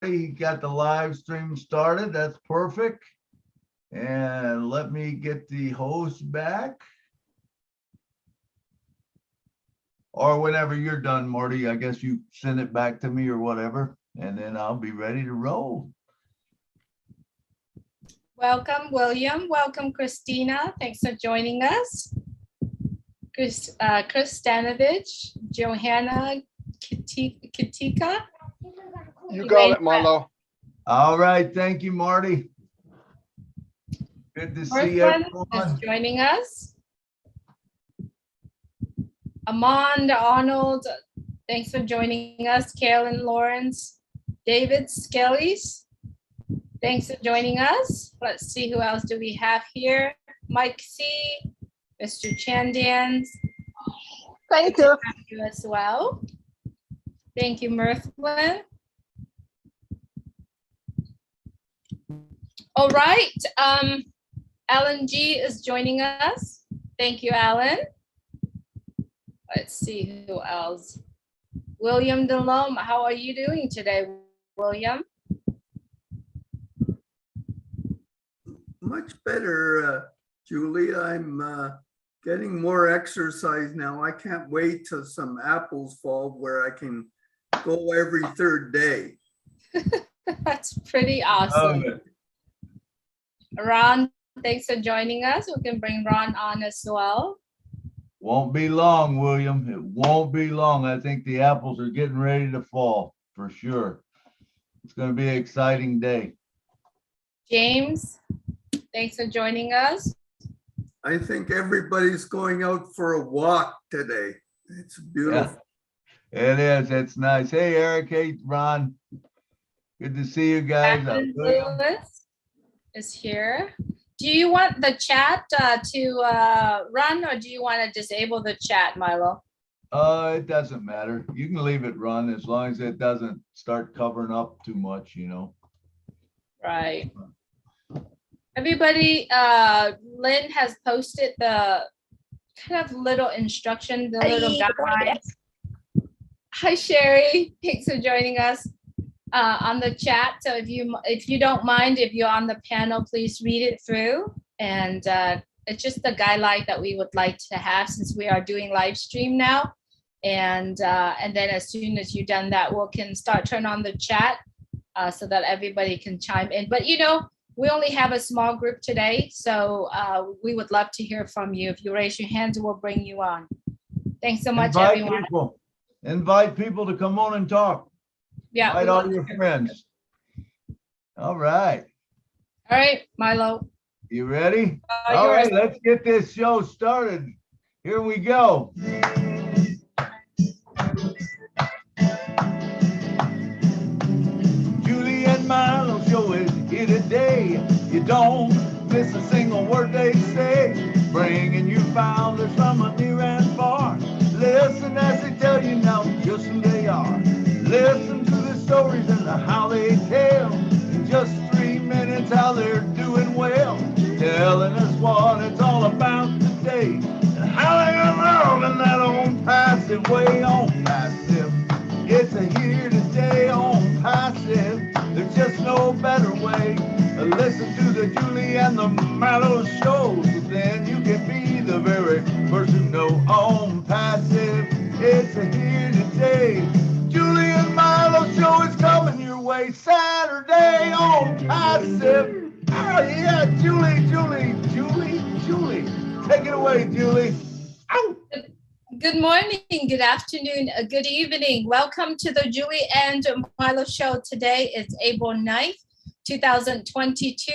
He got the live stream started. That's perfect. And let me get the host back. Or whenever you're done, Marty, I guess you send it back to me or whatever, and then I'll be ready to roll. Welcome, William. Welcome, Christina. Thanks for joining us. Chris Stanovich, Johanna Kitika. You got it, Milo. All right. Thank you, Marty. Good to see everyone. Is joining us. Amanda Arnold, thanks for joining us. Carolyn Lawrence, David Skellies, thanks for joining us. Let's see who else do we have here. Mike C, Mr. Chandians. Thank you. You as well. Thank you, Mirthlin. All right, Alan G is joining us. Thank you, Alan. Let's see who else. William Delome, how are you doing today, William? Much better, Julie. I'm getting more exercise now. I can't wait till some apples fall where I can go every third day. That's pretty awesome. Ron, thanks for joining us. We can bring Ron on as well. Won't be long, William. It won't be long. I think the apples are getting ready to fall for sure. It's going to be an exciting day. James, thanks for joining us. I think everybody's going out for a walk today. It's beautiful. Yeah, it is. It's nice. Hey, Eric. Hey, Ron. Good to see you guys. Lewis is here. Do you want the chat to run, or do you want to disable the chat, Milo? It doesn't matter. You can leave it run as long as it doesn't start covering up too much, you know. Right. Everybody, Lynn has posted the kind of little instruction, the little guidelines. Hi, Sherry. Thanks for joining us on the chat. So if you don't mind, if you're on the panel, please read it through. And it's just the guideline that we would like to have since we are doing live stream now. And then as soon as you've done that, we can turn on the chat so that everybody can chime in. But you know, we only have a small group today, so we would love to hear from you. If you raise your hands, we'll bring you on. Thanks so much, everyone. Invite people to come on and talk. Yeah. Invite all your friends. All right. All right, Milo. You ready? All right, let's get this show started. Here we go. Julie and Milo show is here today. You don't miss a single word they say. Bringing you founders from near and far. Listen as they tell you now just who they are. Listen to the stories and how they tell. In just 3 minutes how they're doing well. Telling us what it's all about today. And how they are in that own passive way. On passive. It's a here today on passive. There's just no better way. Listen to the Julie and the Milo shows. Then you can be the very first to know on passive. It's a here today. Julie and Milo show is coming your way Saturday on passive. Oh yeah, Julie. Take it away, Julie. Ow. Good morning, good afternoon, good evening. Welcome to the Julie and Milo show. Today is April 9th, 2022.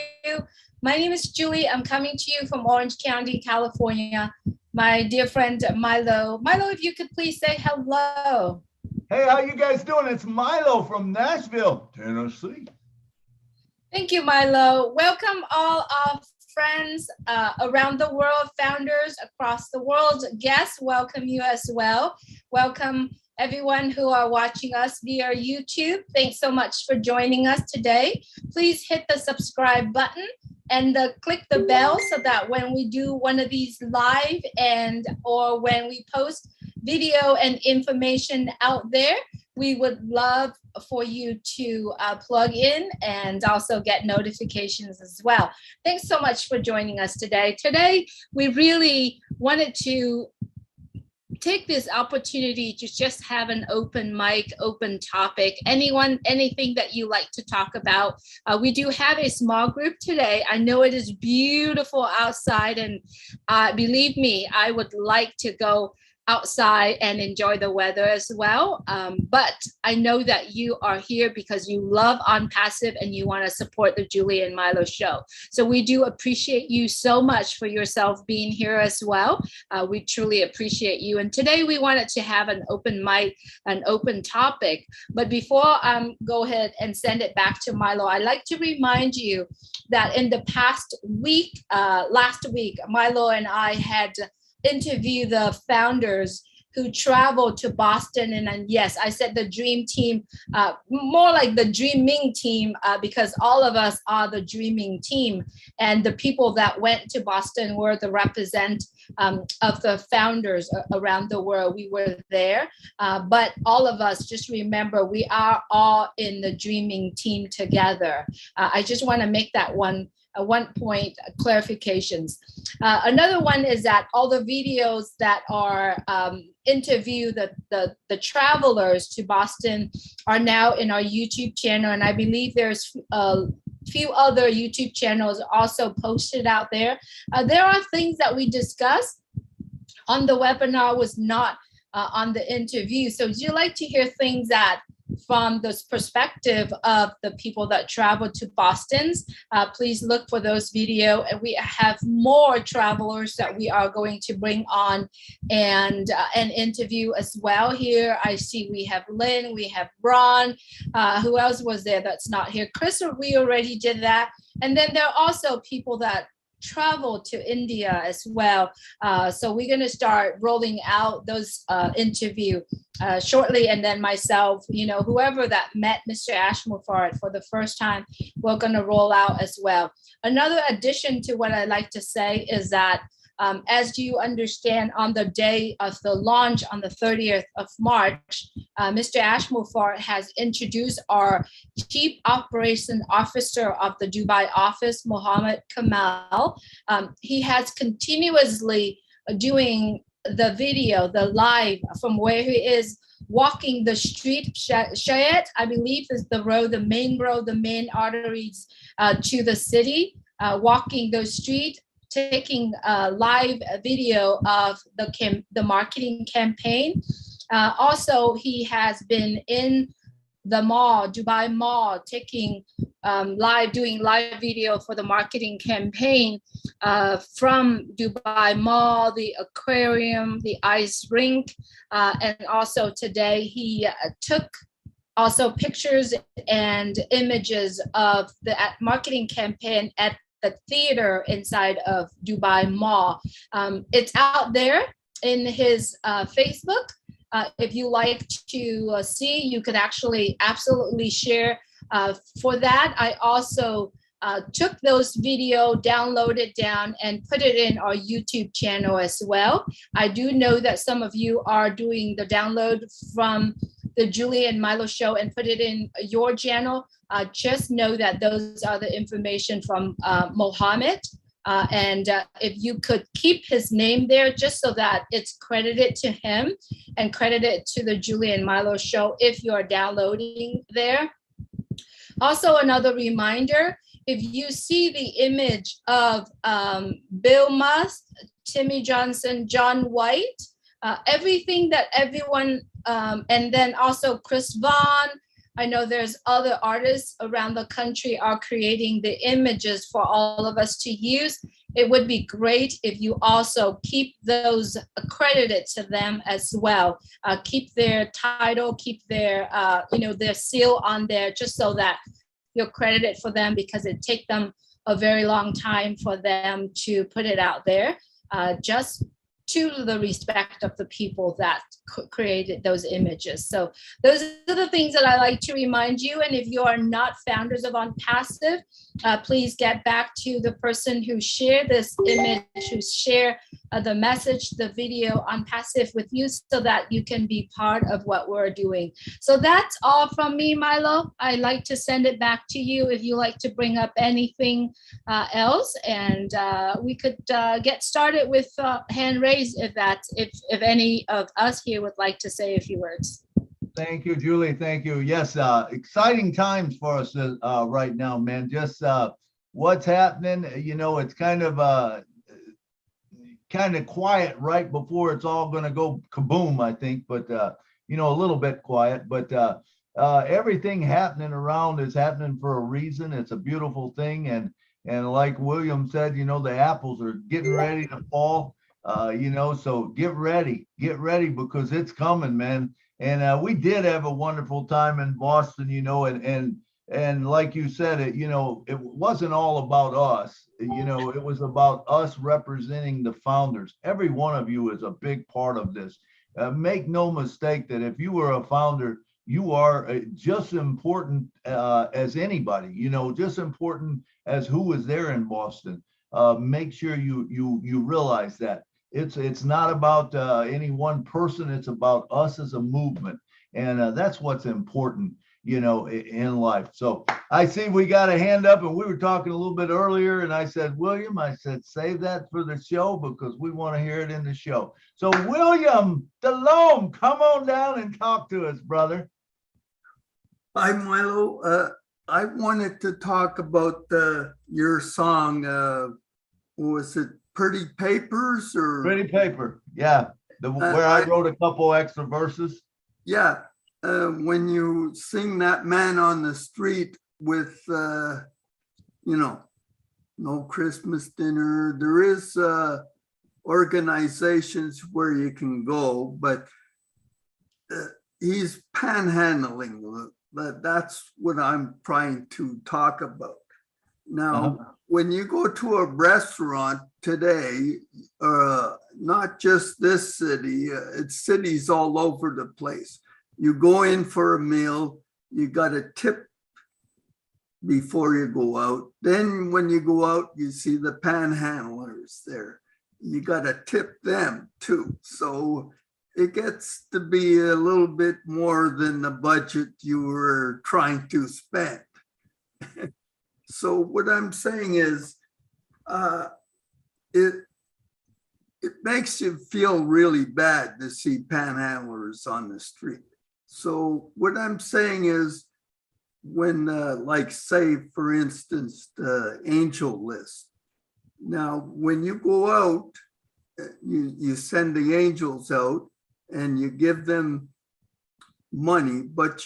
My name is Julie. I'm coming to you from Orange County, California. My dear friend, Milo. Milo, if you could please say hello. Hey, how you guys doing? It's Milo from Nashville, Tennessee. Thank you, Milo. Welcome all our friends around the world, founders across the world. Guests, welcome you as well. Welcome everyone who are watching us via YouTube. Thanks so much for joining us today. Please hit the subscribe button and click the bell so that when we do one of these live or when we post video and information out there, we would love for you to plug in and also get notifications as well. Thanks so much for joining us today. Today, we really wanted to take this opportunity to just have an open mic, open topic. Anything that you like to talk about. We do have a small group today. I know it is beautiful outside, and believe me, I would like to go outside and enjoy the weather as well. But I know that you are here because you love OnPassive and you want to support the Julie and Milo show. So we do appreciate you so much for yourself being here as well. We truly appreciate you. And today we wanted to have an open mic, an open topic. But before I go ahead and send it back to Milo, I'd like to remind you that in the past week, last week, Milo and I had interview the founders who traveled to Boston. And yes, I said the dream team, more like the dreaming team, because all of us are the dreaming team. And the people that went to Boston were the represent of the founders around the world. We were there, but all of us, just remember, we are all in the dreaming team together. I just want to make that one point clarifications. Another one is that all the videos that are interview the travelers to Boston are now in our YouTube channel, and I believe there's a few other YouTube channels also posted out there. There are things that we discussed on the webinar was not on the interview. So would you like to hear things that from this perspective of the people that travel to Boston's, please look for those videos. And we have more travelers that we are going to bring on and interview as well here. I see we have Lynn, we have Ron. Who else was there that's not here? Chris, we already did that. And then there are also people that travel to India as well. So we're going to start rolling out those interview shortly. And then myself, whoever that met Mr. Ashmore for the first time, we're going to roll out as well. Another addition to what I like to say is that as you understand, on the day of the launch on the 30th of March, Mr. Ashmore has introduced our Chief Operation Officer of the Dubai office, Mohammed Kamal. He has continuously doing the video, the live from where he is walking the street. Shayet, I believe, is the road, the main arteries to the city, walking those streets, taking a live video of the marketing campaign. Also, he has been in the mall, Dubai Mall, taking doing live video for the marketing campaign from Dubai Mall, the aquarium, the ice rink, and also today he took also pictures and images of the marketing campaign at the theater inside of Dubai Mall. It's out there in his Facebook. If you like to see, you could actually absolutely share. For that, I also took those video, downloaded down, and put it in our YouTube channel as well. I do know that some of you are doing the download from the Julie and Milo show and put it in your channel. Just know that those are the information from Mohammed. And if you could keep his name there just so that it's credited to him and credited to the Julie and Milo show if you're downloading there. Also, another reminder, if you see the image of Bill Musk, Timmy Johnson, John White, everything that everyone, and then also Chris Vaughn, I know there's other artists around the country are creating the images for all of us to use. It would be great if you also keep those accredited to them as well. Keep their title, keep their, their seal on there, just so that you're credited for them, because it takes them a very long time for them to put it out there. Just to the respect of the people that created those images. So those are the things that I like to remind you. And if you are not founders of ONPASSIVE, please get back to the person who shared this image, who shared the message, the video ONPASSIVE with you, so that you can be part of what we're doing. So that's all from me, Milo. I'd like to send it back to you if you like to bring up anything else, and we could get started with hand raised if any of us here would like to say a few words. Thank you, Julie. Thank you. Yes, exciting times for us right now, man. Just what's happening, you know, it's kind of quiet right before it's all going to go kaboom, I think, but you know, a little bit quiet, but everything happening around is happening for a reason. It's a beautiful thing, and like William said, you know, the apples are getting ready to fall, you know, so get ready because it's coming, man. And we did have a wonderful time in Boston, you know, and like you said, it, you know, it wasn't all about us, you know, it was about us representing the founders. Every one of you is a big part of this. Make no mistake that if you were a founder, you are just important as anybody, you know, just important as who was there in Boston. Make sure you realize that. It's not about any one person. It's about us as a movement. And that's what's important, you know, in life. So I see we got a hand up, and we were talking a little bit earlier, and I said, William, I said, save that for the show because we want to hear it in the show. So William DeLome, come on down and talk to us, brother. Hi, Milo. I wanted to talk about your song. Was it Pretty Papers or Pretty Paper? Yeah, where I wrote a couple extra verses. Yeah, when you sing that man on the street with, you know, no Christmas dinner. There is organizations where you can go, but he's panhandling. That's what I'm trying to talk about. Now, when you go to a restaurant today, not just this city, it's cities all over the place. You go in for a meal, you got a tip before you go out. Then when you go out, you see the panhandlers there. You got to tip them too. So it gets to be a little bit more than the budget you were trying to spend. So what I'm saying is, it makes you feel really bad to see panhandlers on the street. So what I'm saying is, when like say for instance the angel list. Now when you go out, you send the angels out and you give them money, but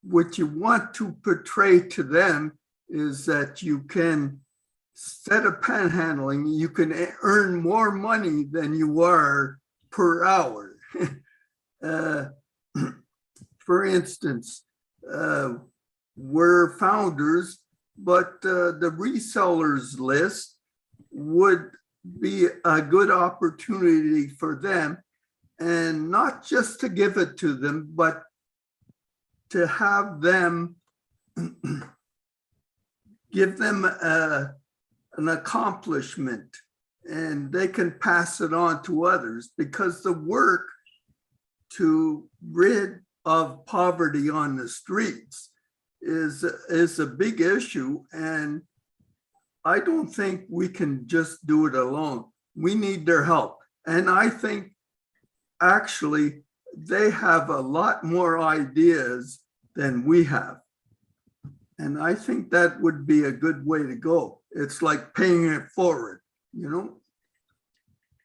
what you want to portray to them is that you can, instead of panhandling, you can earn more money than you are per hour. For instance, we're founders, but the resellers list would be a good opportunity for them, and not just to give it to them, but to have them give them an accomplishment, and they can pass it on to others, because the work to rid of poverty on the streets is a big issue, and I don't think we can just do it alone. We need their help. And I think actually they have a lot more ideas than we have. And I think that would be a good way to go. It's like paying it forward, you know?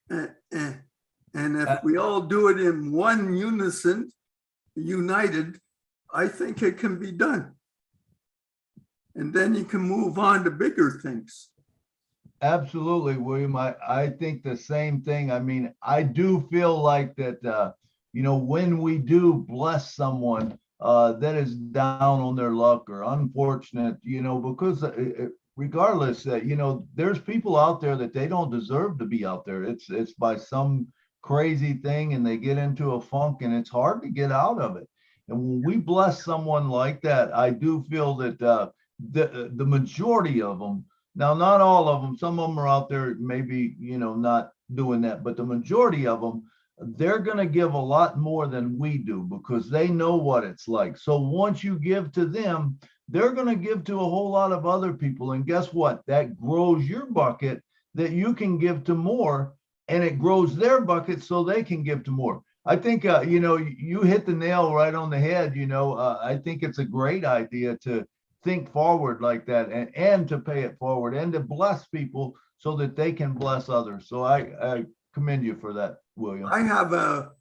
And if we all do it in one unison, united, I think it can be done. And then you can move on to bigger things. Absolutely, William. I think the same thing. I mean, I do feel like that, you know, when we do bless someone that is down on their luck or unfortunate, you know, because regardless, you know, there's people out there that they don't deserve to be out there. It's by some crazy thing and they get into a funk and it's hard to get out of it. And when we bless someone like that, I do feel that the majority of them, now not all of them, some of them are out there maybe, not doing that, but the majority of them, they're going to give a lot more than we do because they know what it's like. So once you give to them, they're going to give to a whole lot of other people. And guess what? That grows your bucket that you can give to more, and it grows their bucket so they can give to more. I think, you hit the nail right on the head. I think it's a great idea to think forward like that and to pay it forward and to bless people so that they can bless others. So I commend you for that, William. I have a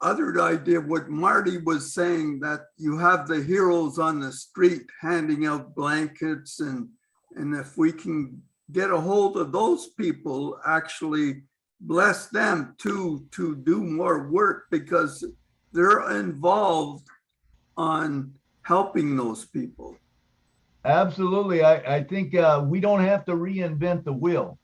other idea, what Marty was saying, that you have the heroes on the street handing out blankets, and if we can get a hold of those people, actually bless them to do more work because they're involved on helping those people. Absolutely. I think we don't have to reinvent the wheel.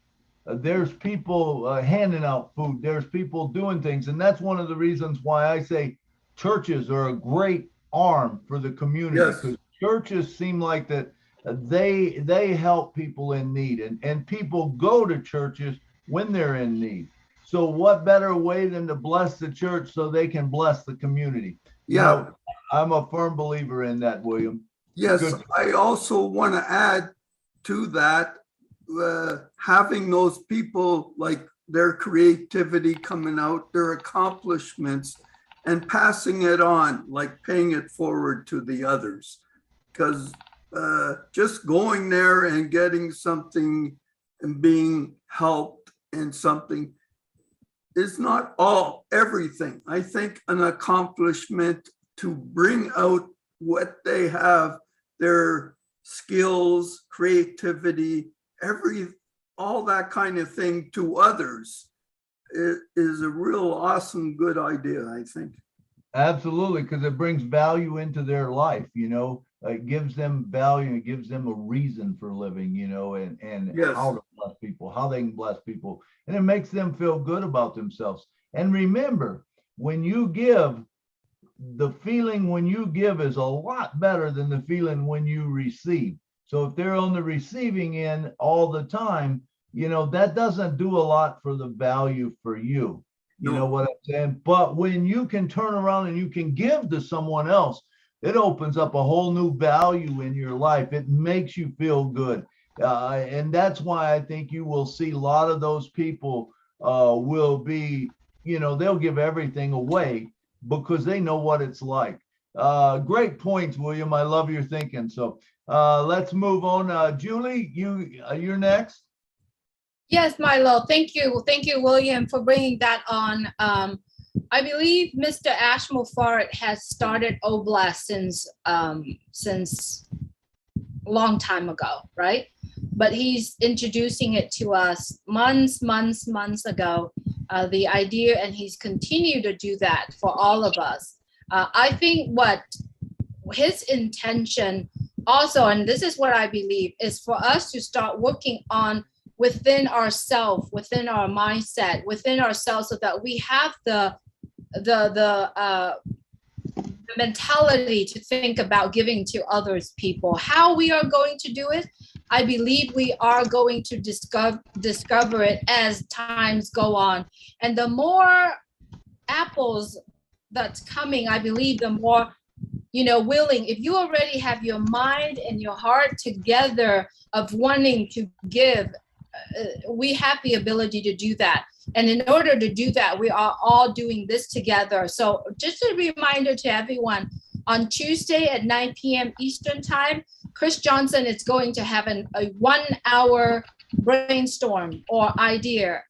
There's people handing out food. There's people doing things. And that's one of the reasons why I say churches are a great arm for the community. Yes. Because churches seem like that they help people in need, and people go to churches when they're in need. So what better way than to bless the church so they can bless the community? Yeah. I'm a firm believer in that, William. Yes. Good. I also want to add to that, having those people, like their creativity coming out, their accomplishments, and passing it on, like paying it forward to the others. Because just going there and getting something and being helped in something is not everything. I think an accomplishment to bring out what they have, their skills, creativity, all that kind of thing to others is a real awesome, good idea, I think. Absolutely, because it brings value into their life, it gives them value, it gives them a reason for living, and Yes. how to bless people, how they can bless people, and it makes them feel good about themselves. And remember, when you give, the feeling when you give is a lot better than the feeling when you receive. So if they're on the receiving end all the time, that doesn't do a lot for the value for you. You know what I'm saying? But when you can turn around and you can give to someone else, it opens up a whole new value in your life. It makes you feel good. And that's why I think you will see a lot of those people will be, they'll give everything away because they know what it's like. Great points, William. I love your thinking. So let's move on. Julie, you're next. Yes, Milo. Thank you, William, for bringing that on. I believe Mr. Ashmore Farrett has started Oblast since a long time ago, right? But he's introducing it to us months ago, the idea, and he's continued to do that for all of us. I think what his intention also, and this is what I believe, is for us to start working on within ourselves, within our mindset, within ourselves, so that we have the mentality to think about giving to others people. How we are going to do it, I believe we are going to discover it as times go on. And the more apples that's coming, I believe the more, willing, if you already have your mind and your heart together of wanting to give, we have the ability to do that. And in order to do that, we are all doing this together. So just a reminder to everyone, on Tuesday at 9 p.m. Eastern time, Chris Johnson is going to have a 1 hour brainstorm or idea.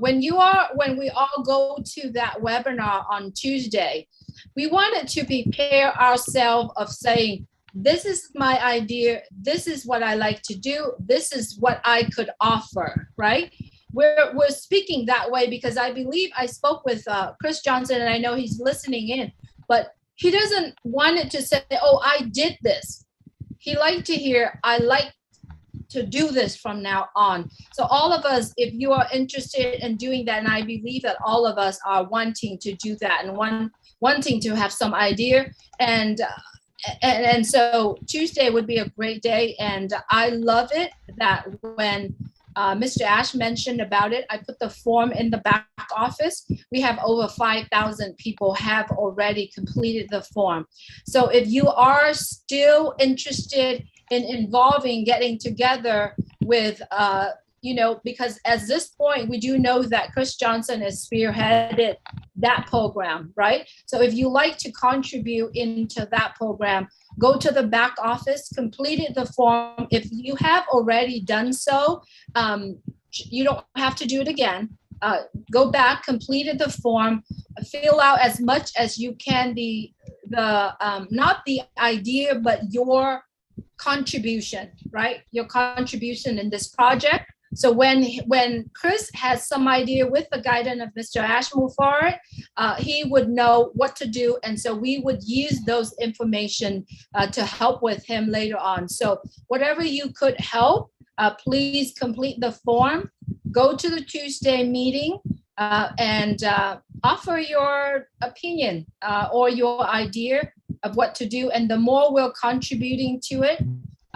When we all go to that webinar on Tuesday, we wanted to prepare ourselves of saying, this is my idea, this is what I like to do, this is what I could offer, right? We're speaking that way because I believe I spoke with Chris Johnson, and I know he's listening in, but he doesn't want it to say, oh, I did this. He liked to hear, I like to do this from now on. So all of us, if you are interested in doing that, and I believe that all of us are wanting to do that and wanting to have some idea, and so Tuesday would be a great day. And I love it that when Mr. Ash mentioned about it, I put the form in the back office. We have over 5,000 people have already completed the form. So if you are still interested in involving, getting together with, because at this point, we do know that Chris Johnson has spearheaded that program, right? So if you like to contribute into that program, go to the back office, completed the form. If you have already done so, you don't have to do it again. Go back, completed the form, fill out as much as you can not the idea, but your contribution, right? Your contribution in this project. So when Chris has some idea with the guidance of Mr. Ash move forward, he would know what to do. And so we would use those information to help with him later on. So whatever you could help, please complete the form, go to the Tuesday meeting and offer your opinion or your idea of what to do. And the more we're contributing to it,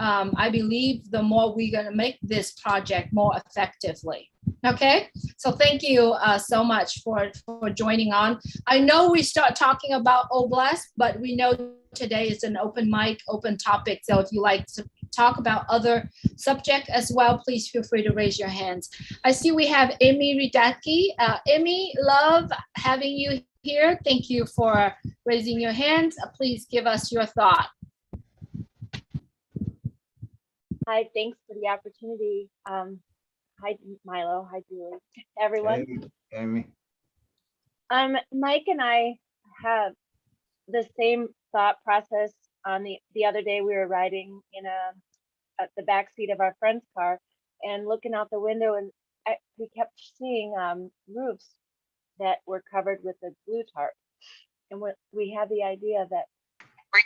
I believe the more we're going to make this project more effectively. Okay, so thank you so much for joining on. I know we start talking about Oblast, but we know today is an open mic, open topic. So if you like to talk about other subject as well, please feel free to raise your hands. I see we have Amy Ridaki. Amy, love having you here. Thank you for raising your hands. Please give us your thought. Hi, thanks for the opportunity. Hi, Milo. Hi, Julie. Everyone. Amy. Mike and I have the same thought process. On the other day, we were riding at the back seat of our friend's car and looking out the window, and we kept seeing roofs that were covered with a blue tarp. And we had the idea that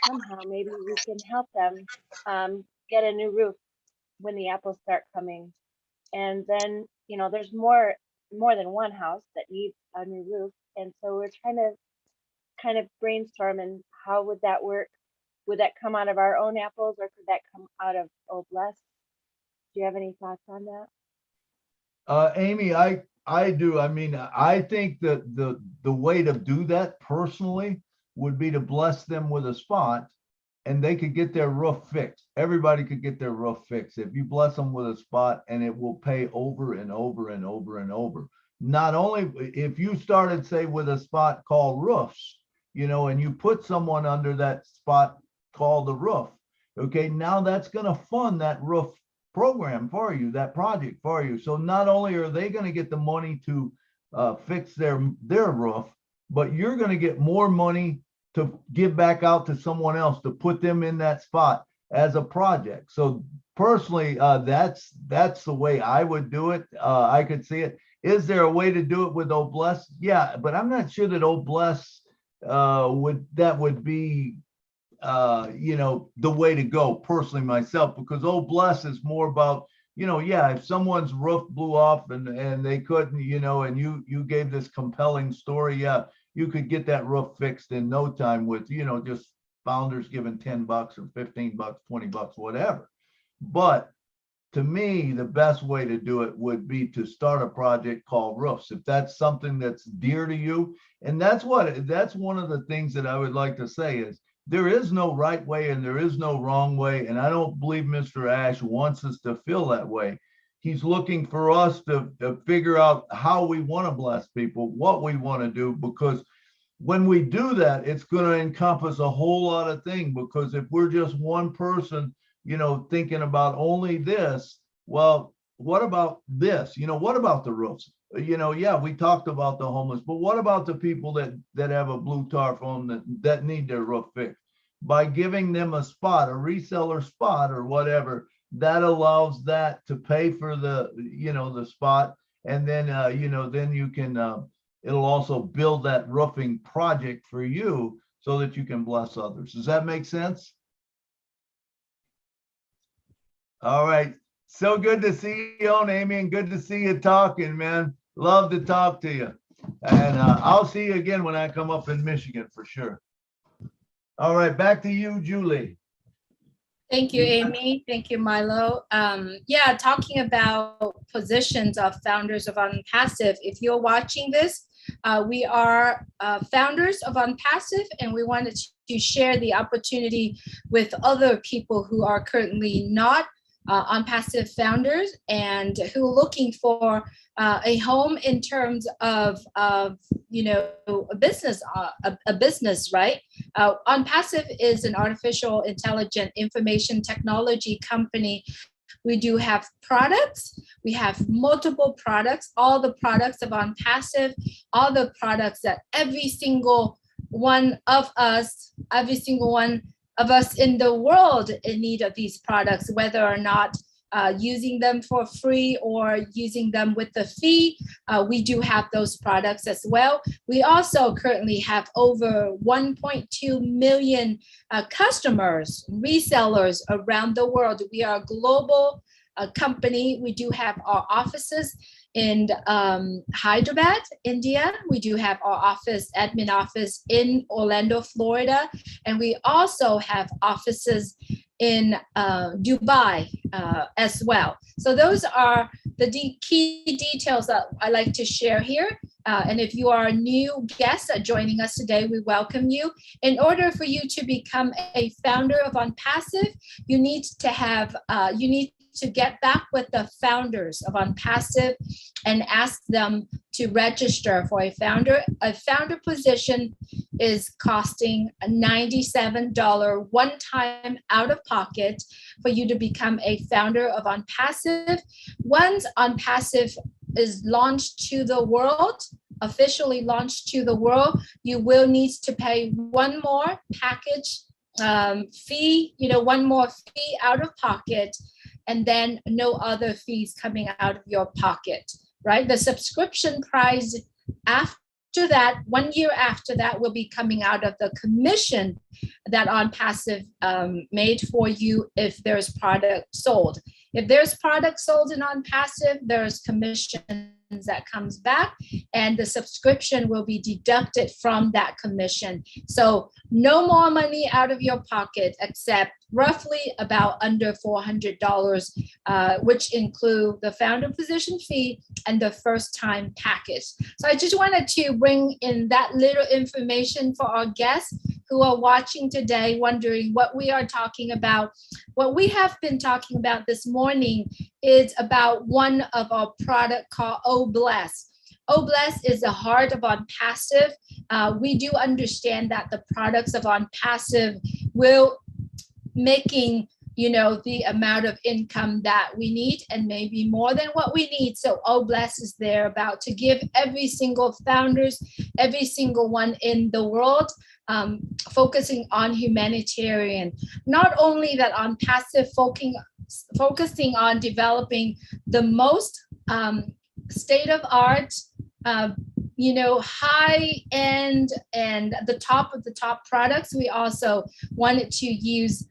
somehow maybe we can help them get a new roof when the apples start coming. And then, there's more than one house that needs a new roof. And so we're trying to kind of brainstorm, and how would that work? Would that come out of our own apples, or could that come out of Oblast? Do you have any thoughts on that? Amy, I do. I mean, I think that the way to do that personally would be to bless them with a spot, and they could get their roof fixed. Everybody could get their roof fixed if you bless them with a spot, and it will pay over and over and over and over. Not only if you started, say, with a spot called roofs, and you put someone under that spot called the roof, okay, now that's going to fund that roof program for you, that project for you. So not only are they going to get the money to fix their roof, but you're going to get more money to give back out to someone else to put them in that spot as a project. So personally, that's the way I would do it. I could see it. Is there a way to do it with Oblast? Yeah, but I'm not sure that Oblast would be the way to go personally myself, because Oblast is more about, if someone's roof blew off and they couldn't, and you gave this compelling story, yeah, you could get that roof fixed in no time with, just founders giving $10 or $15, $20, whatever. But to me, the best way to do it would be to start a project called roofs, if that's something that's dear to you. And that's one of the things that I would like to say is, there is no right way and there is no wrong way. And I don't believe Mr. Ash wants us to feel that way. He's looking for us to figure out how we want to bless people, what we want to do, because when we do that, it's going to encompass a whole lot of things. Because if we're just one person, thinking about only this, well, what about this? What about the roofs? Yeah, we talked about the homeless, but what about the people that have a blue tarp on that need their roof fixed? By giving them a spot, a reseller spot or whatever, that allows that to pay for the spot. And then, then you can, it'll also build that roofing project for you so that you can bless others. Does that make sense? All right. So good to see you on, Amy, and good to see you talking, man. Love to talk to you. And I'll see you again when I come up in Michigan for sure. All right, back to you, Julie. Thank you, Amy. Thank you, Milo. Yeah, talking about positions of founders of ONPASSIVE. If you're watching this, we are founders of ONPASSIVE, and we wanted to share the opportunity with other people who are currently not ONPASSIVE founders and who are looking for a home in terms of you know, a business, right? ONPASSIVE is an artificial intelligent information technology company. We do have products. We have multiple products, all the products of ONPASSIVE, all the products that every single one of us in the world in need of these products, whether or not using them for free or using them with the fee. We do have those products as well. We also currently have over 1.2 million customers, resellers around the world. We are a global company. We do have our offices in Hyderabad, India. We do have our admin office in Orlando, Florida. And we also have offices in Dubai as well. So those are the key details that I like to share here. And if you are a new guest joining us today, we welcome you. In order for you to become a founder of ONPASSIVE, you need to get back with the founders of ONPASSIVE and ask them to register for a founder. A founder position is costing a $97 one-time out of pocket for you to become a founder of ONPASSIVE. Once ONPASSIVE is launched to the world, officially launched to the world, you will need to pay one more package fee, one more fee out of pocket, and then no other fees coming out of your pocket, right? The subscription price after that, 1 year after that, will be coming out of the commission that ONPASSIVE made for you if there's product sold. If there's product sold in ONPASSIVE, there's commission that comes back, and the subscription will be deducted from that commission. So no more money out of your pocket except roughly about under $400, which include the founder position fee and the first time package. So I just wanted to bring in that little information for our guests who are watching today, wondering what we are talking about. What we have been talking about this morning is about one of our product called OBless. OBless is the heart of ONPASSIVE. We do understand that the products of ONPASSIVE will making the amount of income that we need and maybe more than what we need. So OBless is there about to give every single founders, every single one in the world, focusing on humanitarian. Not only that, ONPASSIVE focusing on developing the most state-of-art, high end and the top of the top products. We also wanted to use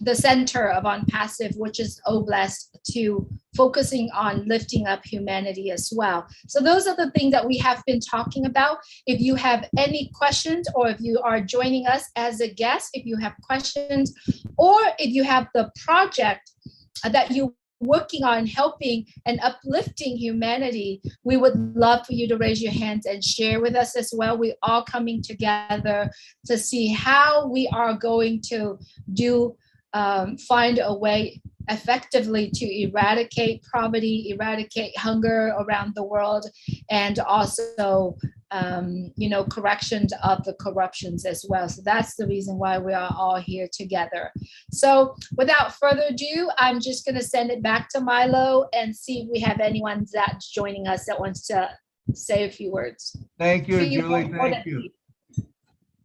the center of ONPASSIVE, which is OBless, to focusing on lifting up humanity as well. So those are the things that we have been talking about. If you have any questions, or if you are joining us as a guest, if you have questions, or if you have the project that you working on helping and uplifting humanity, we would love for you to raise your hands and share with us as well. We're all coming together to see how we are going to find a way effectively to eradicate poverty, eradicate hunger around the world, and also corrections of the corruptions as well. So that's the reason why we are all here together. So without further ado, I'm just going to send it back to Milo and see if we have anyone that's joining us that wants to say a few words. Thank you, Julie. Thank you.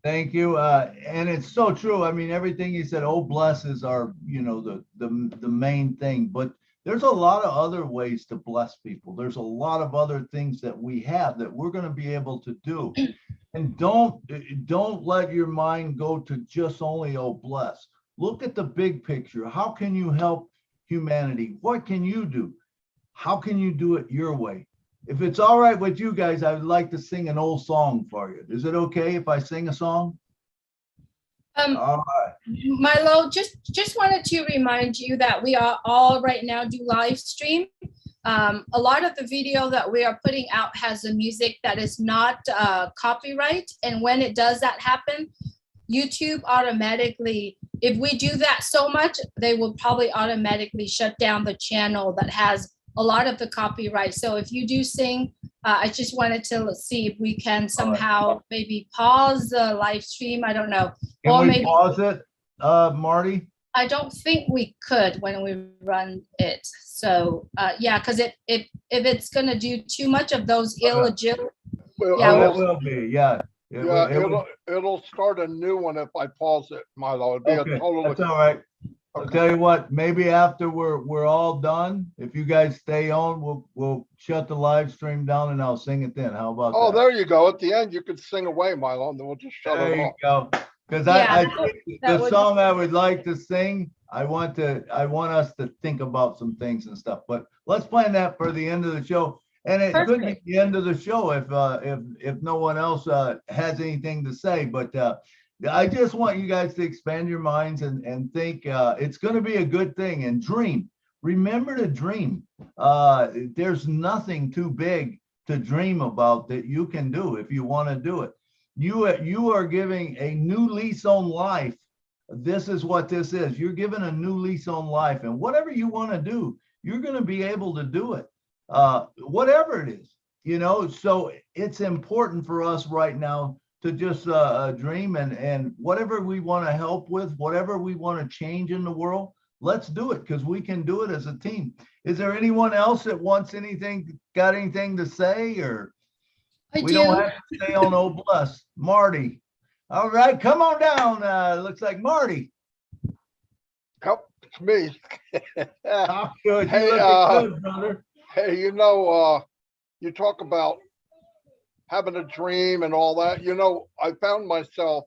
Thank you. And it's so true. I mean, everything you said, OBless is our, the main thing, but there's a lot of other ways to bless people. There's a lot of other things that we have that we're going to be able to do. And don't let your mind go to just only OBless. Look at the big picture. How can you help humanity. What can you do? How can you do it your way? If it's all right with you guys, I would like to sing an old song for you. Is it okay if I sing a song? All right. Milo, just wanted to remind you that we are all right now do live stream. A lot of the video that we are putting out has a music that is not copyright. And when it does that happen, YouTube automatically, if we do that so much, they will probably automatically shut down the channel that has a lot of the copyright. So if you do sing, I just wanted to see if we can somehow maybe pause the live stream. I don't know. Can Or we maybe pause it, Marty? I don't think we could when we run it. So yeah, because if it's gonna do too much of those illegitimate, Well, Yeah, Oh, it'll- it will be, yeah. It will- yeah, it will- it'll start a new one if I pause it, Milo. It'd be a Okay, total. that's all right. I'll tell you what, maybe after we're all done, if you guys stay on, we'll shut the live stream down and I'll sing it then. How about Oh, that? there you go. At the end, you could sing away, Milo, and then we'll just shut There it you off. go. Because Yeah, I that- think that the would- song I would like to sing, I want us to think about some things and stuff, but let's plan that for the end of the show. And it could be Perfect. the end of the show if no one else has anything to say, but I just want you guys to expand your minds and think it's going to be a good thing and dream. Remember to dream. There's nothing too big to dream about that you can do if you want to do it. You are giving a new lease on life. This is what this is. You're given a new lease on life, and whatever you want to do, you're going to be able to do it. Whatever it is, so it's important for us right now to just dream and whatever we want to help with, whatever we want to change in the world, let's do it because we can do it as a team. Is there anyone else that wants got anything to say, or I we do. don't have to stay on Old Bless? Marty. All right, come on down. Looks like Marty. Yep, it's me. Oh, good. Hey, You looking good, brother. Hey, you talk about having a dream and all that. I found myself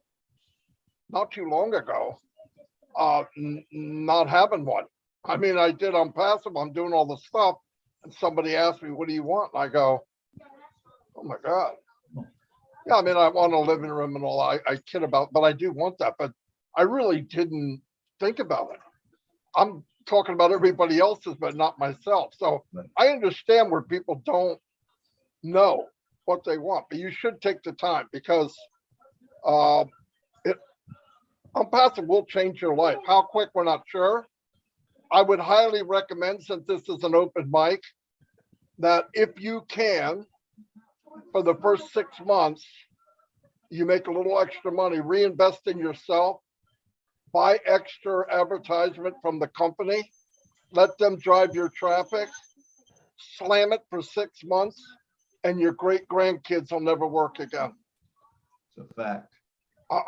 not too long ago not having one. I mean, I did ONPASSIVE, I'm doing all the stuff, and somebody asked me, what do you want? And I go, oh my God. Yeah, I mean, I want a living room and all. I kid about, but I do want that. But I really didn't think about it. I'm talking about everybody else's, but not myself. So Right. I understand where people don't know what they want, but you should take the time because ONPASSIVE will change your life. How quick, we're not sure. I would highly recommend, since this is an open mic, that if you can, for the first 6 months, you make a little extra money, reinvest in yourself, buy extra advertisement from the company, let them drive your traffic, slam it for 6 months, and your great grandkids will never work again. It's a fact.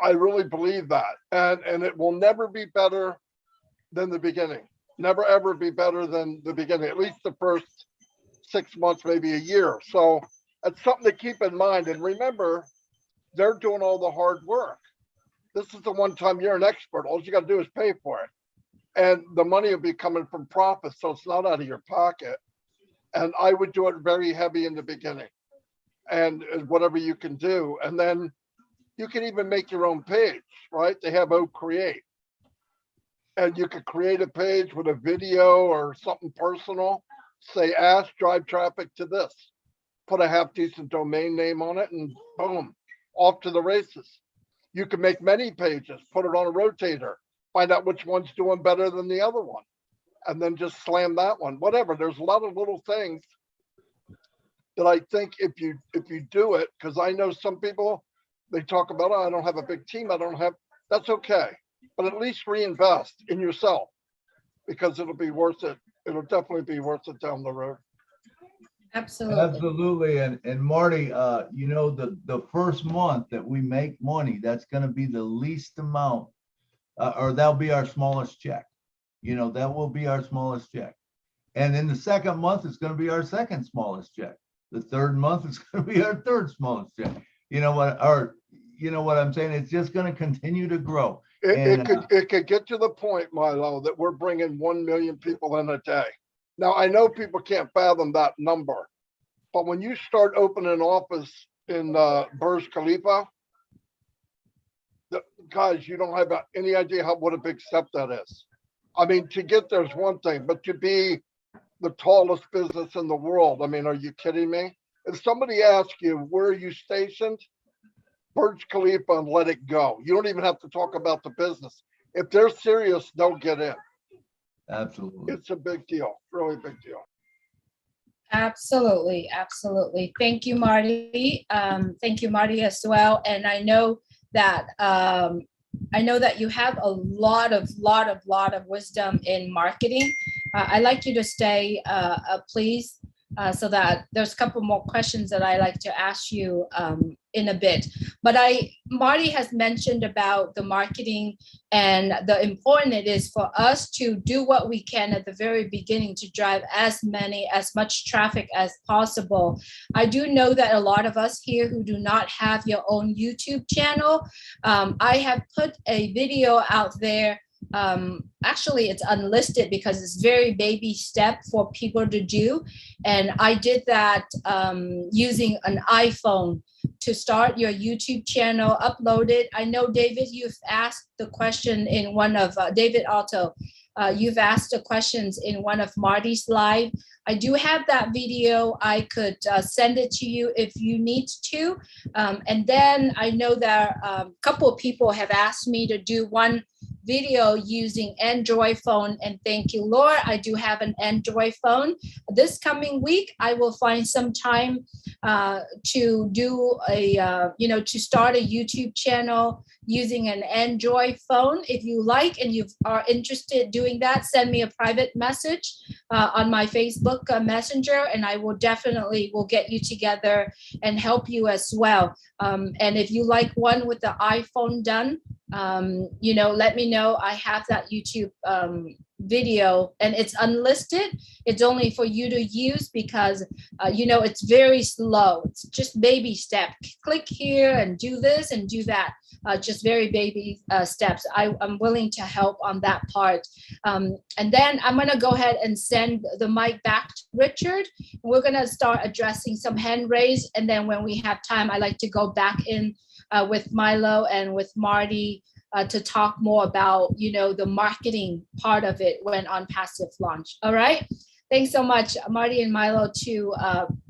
I really believe that. And it will never be better than the beginning. Never, ever be better than the beginning, at least the first 6 months, maybe a year. So it's something to keep in mind. And remember, they're doing all the hard work. This is the one time you're an expert. All you got to do is pay for it. And the money will be coming from profits, so it's not out of your pocket. And I would do it very heavy in the beginning and whatever you can do. And then you can even make your own page, right? They have Create. And you could create a page with a video or something personal. Say, ask, drive traffic to this. Put a half decent domain name on it and boom, off to the races. You can make many pages, put it on a rotator, find out which one's doing better than the other one, and then just slam that one, whatever. There's a lot of little things that I think if you do it, because I know some people, they talk about, oh, I don't have a big team. That's okay. But at least reinvest in yourself because it'll be worth it. It'll definitely be worth it down the road. Absolutely. Absolutely. And Marty, the first month that we make money, that's going to be the least amount, or that'll be our smallest check. That will be our smallest check. And in the second month, it's going to be our second smallest check. The third month, it's going to be our third smallest check. You know what I'm saying? It's just going to continue to grow. It could get to the point, Milo, that we're bringing 1 million people in a day. Now, I know people can't fathom that number, but when you start opening an office in Burj Khalifa, guys, you don't have any idea what a big step that is. I mean, to get there is one thing, but to be the tallest business in the world, I mean, are you kidding me? If somebody asks you, where are you stationed? Burj Khalifa, and let it go. You don't even have to talk about the business. If they're serious, they'll get in. Absolutely. It's a big deal, really big deal. Absolutely, absolutely. Thank you, Marty. Thank you, Marty, as well. And I know that you have a lot of wisdom in marketing. I'd like you to stay, please, so that there's a couple more questions that I like to ask you in a bit. But Marty has mentioned about the marketing and the important it is for us to do what we can at the very beginning to drive as much traffic as possible. I do know that a lot of us here who do not have your own YouTube channel, I have put a video out there. Actually, it's unlisted because it's very baby step for people to do. And I did that using an iPhone to start your YouTube channel, upload it. I know, David, you've asked the question in one of, David Alto, you've asked the questions in one of Marty's live. I do have that video. I could send it to you if you need to. And then I know that a couple of people have asked me to do one video using Android phone, and thank you, Laura. I do have an Android phone. This coming week, I will find some time to do to start a YouTube channel using an Android phone. If you like and you are interested in doing that, send me a private message on my Facebook Messenger, and I will definitely get you together and help you as well. And if you like one with the iPhone done, let me know. I have that YouTube video, and it's unlisted. It's only for you to use because it's very slow. It's just baby step. Click here and do this and do that. Just very baby steps. I'm willing to help on that part. And then I'm going to go ahead and send the mic back to Richard. We're going to start addressing some hand raised, and then when we have time, I like to go back in with Milo and with Marty to talk more about, the marketing part of it when ONPASSIVE launch. All right. Thanks so much, Marty and Milo, to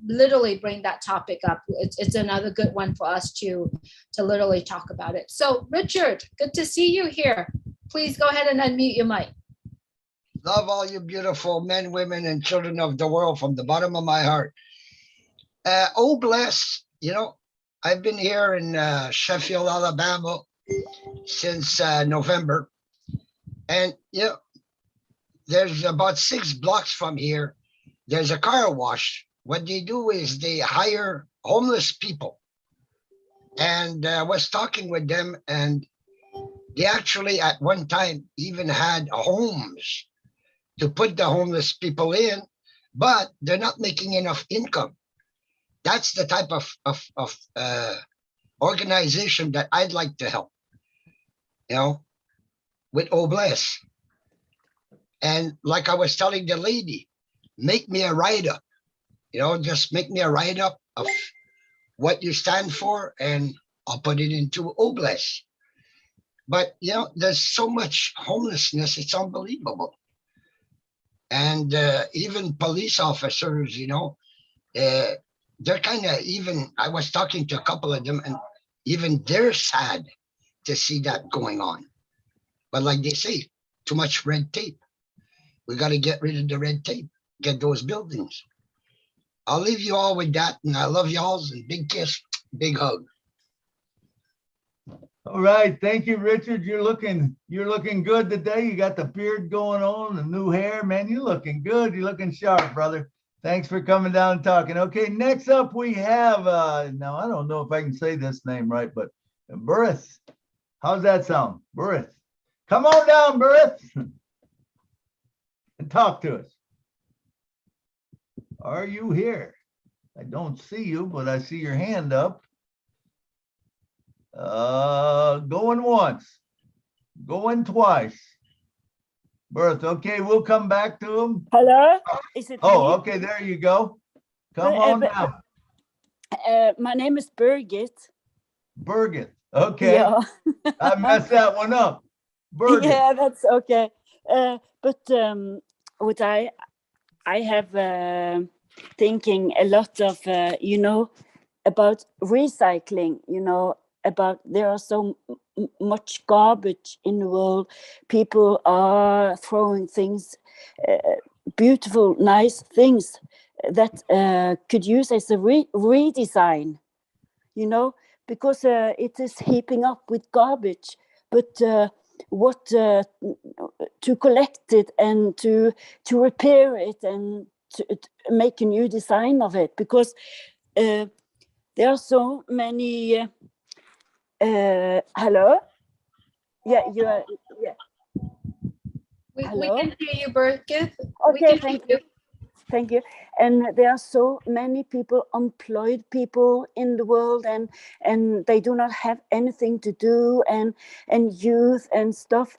literally bring that topic up. It's another good one for us to literally talk about it. So, Richard, good to see you here. Please go ahead and unmute your mic. Love all you beautiful men, women, and children of the world from the bottom of my heart. Oh, bless, I've been here in Sheffield, Alabama since November. And, there's about 6 blocks from here, there's a car wash. What they do is they hire homeless people. And I was talking with them, and they actually at one time even had homes to put the homeless people in, but they're not making enough income. That's the type of organization that I'd like to help, with Obless. And like I was telling the lady, make me a write-up, just make me a write-up of what you stand for, and I'll put it into Obless. But, there's so much homelessness, it's unbelievable. And even police officers, they're kind of even, I was talking to a couple of them, and even they're sad to see that going on. But like they say, too much red tape. We got to get rid of the red tape, get those buildings. I'll leave you all with that, and I love y'all, and big kiss, big hug. All right, thank you, Richard. You're looking good today. You got the beard going on, the new hair, man. You're looking good. You're looking sharp, brother. Thanks for coming down and talking. Okay, next up we have now I don't know if I can say this name right, but Burris. How's that sound? Burris. Come on down, Burris. And talk to us. Are you here? I don't see you, but I see your hand up. Going once, Going twice. Bertha, okay, we'll come back to him. Hello, is it Oh, me? okay, there you go. Come on now. My name is Birgit. Birgit, okay. Yeah. I messed that one up. Birgit. Yeah, that's okay. But what I have thinking a lot of, you know, about recycling, you know, about there are so much garbage in the world. People are throwing things, beautiful, nice things that could use as a redesign, you know, because it is heaping up with garbage. But what to collect it and to repair it and to make a new design of it, because there are so many. Hello. Yeah, you are. Yeah. We Hello? can hear you, Birgit. Okay, thank you. Thank you. And there are so many people, employed people in the world, and they do not have anything to do, and youth and stuff.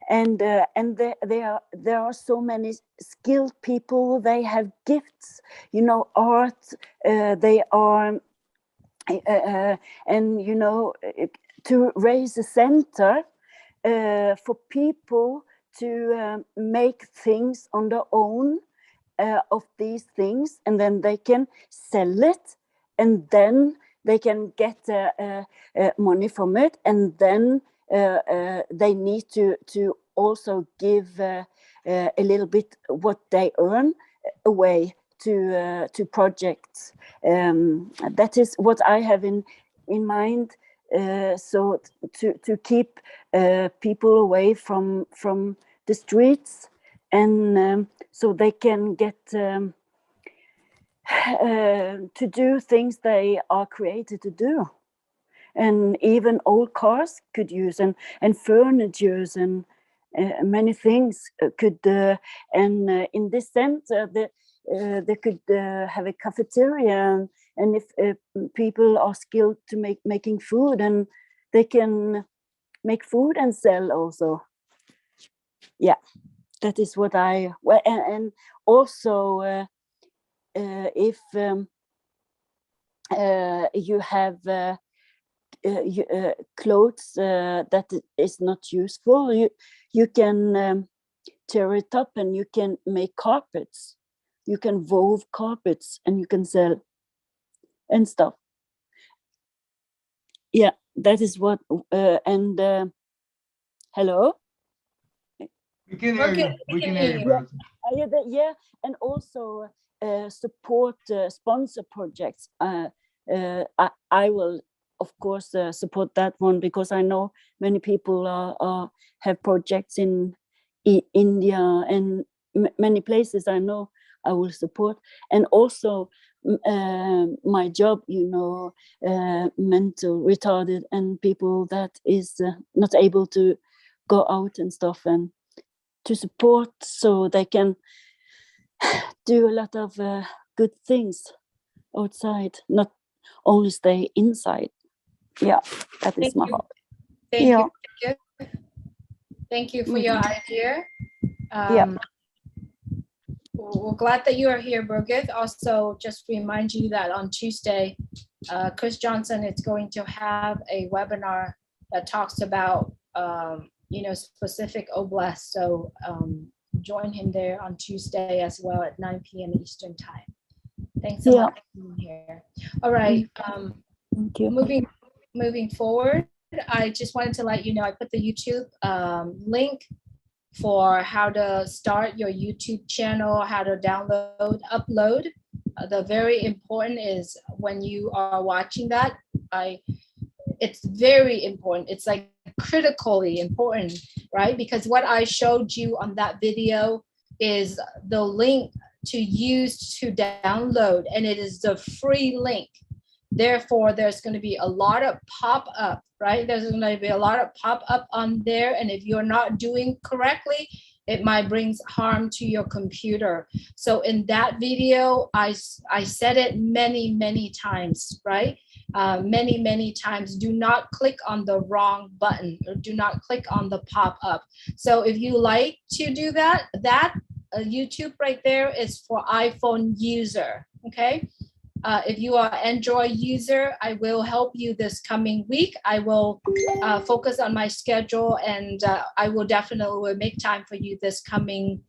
And there are so many skilled people. They have gifts, you know, art. They are, and you know, to raise a center for people to make things on their own of these things, and then they can sell it, and then they can get money from it, and then they need to also give a little bit what they earn away to projects. That is what I have in mind. So to keep people away from the streets, and so they can get to do things they are created to do. And even old cars could use, and furnitures, and many things could, and in this center they could have a cafeteria, and if people are skilled to making food, and they can make food and sell also. Yeah, that is what I, well, and also if you have clothes that is not useful, you can tear it up, and you can make carpets. You can wove carpets, and you can sell and stuff. Yeah, that is what. And hello. We can hear you. We can hear you, Bertha. Yeah, and also support sponsor projects. I will, of course, support that one, because I know many people have projects in India and many places. I know I will support, and also my job, you know, mental retarded and people that is not able to go out and stuff, and to support so they can do a lot of good things outside, not only stay inside. Yeah, that is my heart. Thank you. Thank you for your idea. We're glad that you are here, Birgit. Also, just remind you that on Tuesday, Chris Johnson is going to have a webinar that talks about you know, specific oblasts. So join him there on Tuesday as well at 9 p.m. Eastern time. Thanks so much for being here. All right. Thank you. Moving forward, I just wanted to let you know I put the YouTube link for how to start your YouTube channel, how to download, upload. The very important is when you are watching that, it's very important. It's like critically important, right? Because what I showed you on that video is the link to use to download, and it is the free link. Therefore, there's going to be a lot of pop-up, right? There's going to be a lot of pop-up on there. And if you're not doing correctly, it might bring harm to your computer. So in that video, I said it many, many times, right? many times. Do not click on the wrong button, or do not click on the pop-up. So if you like to do that, YouTube right there is for iPhone user, okay? If you are Android user, I will help you this coming week. I will focus on my schedule, and I will definitely make time for you this coming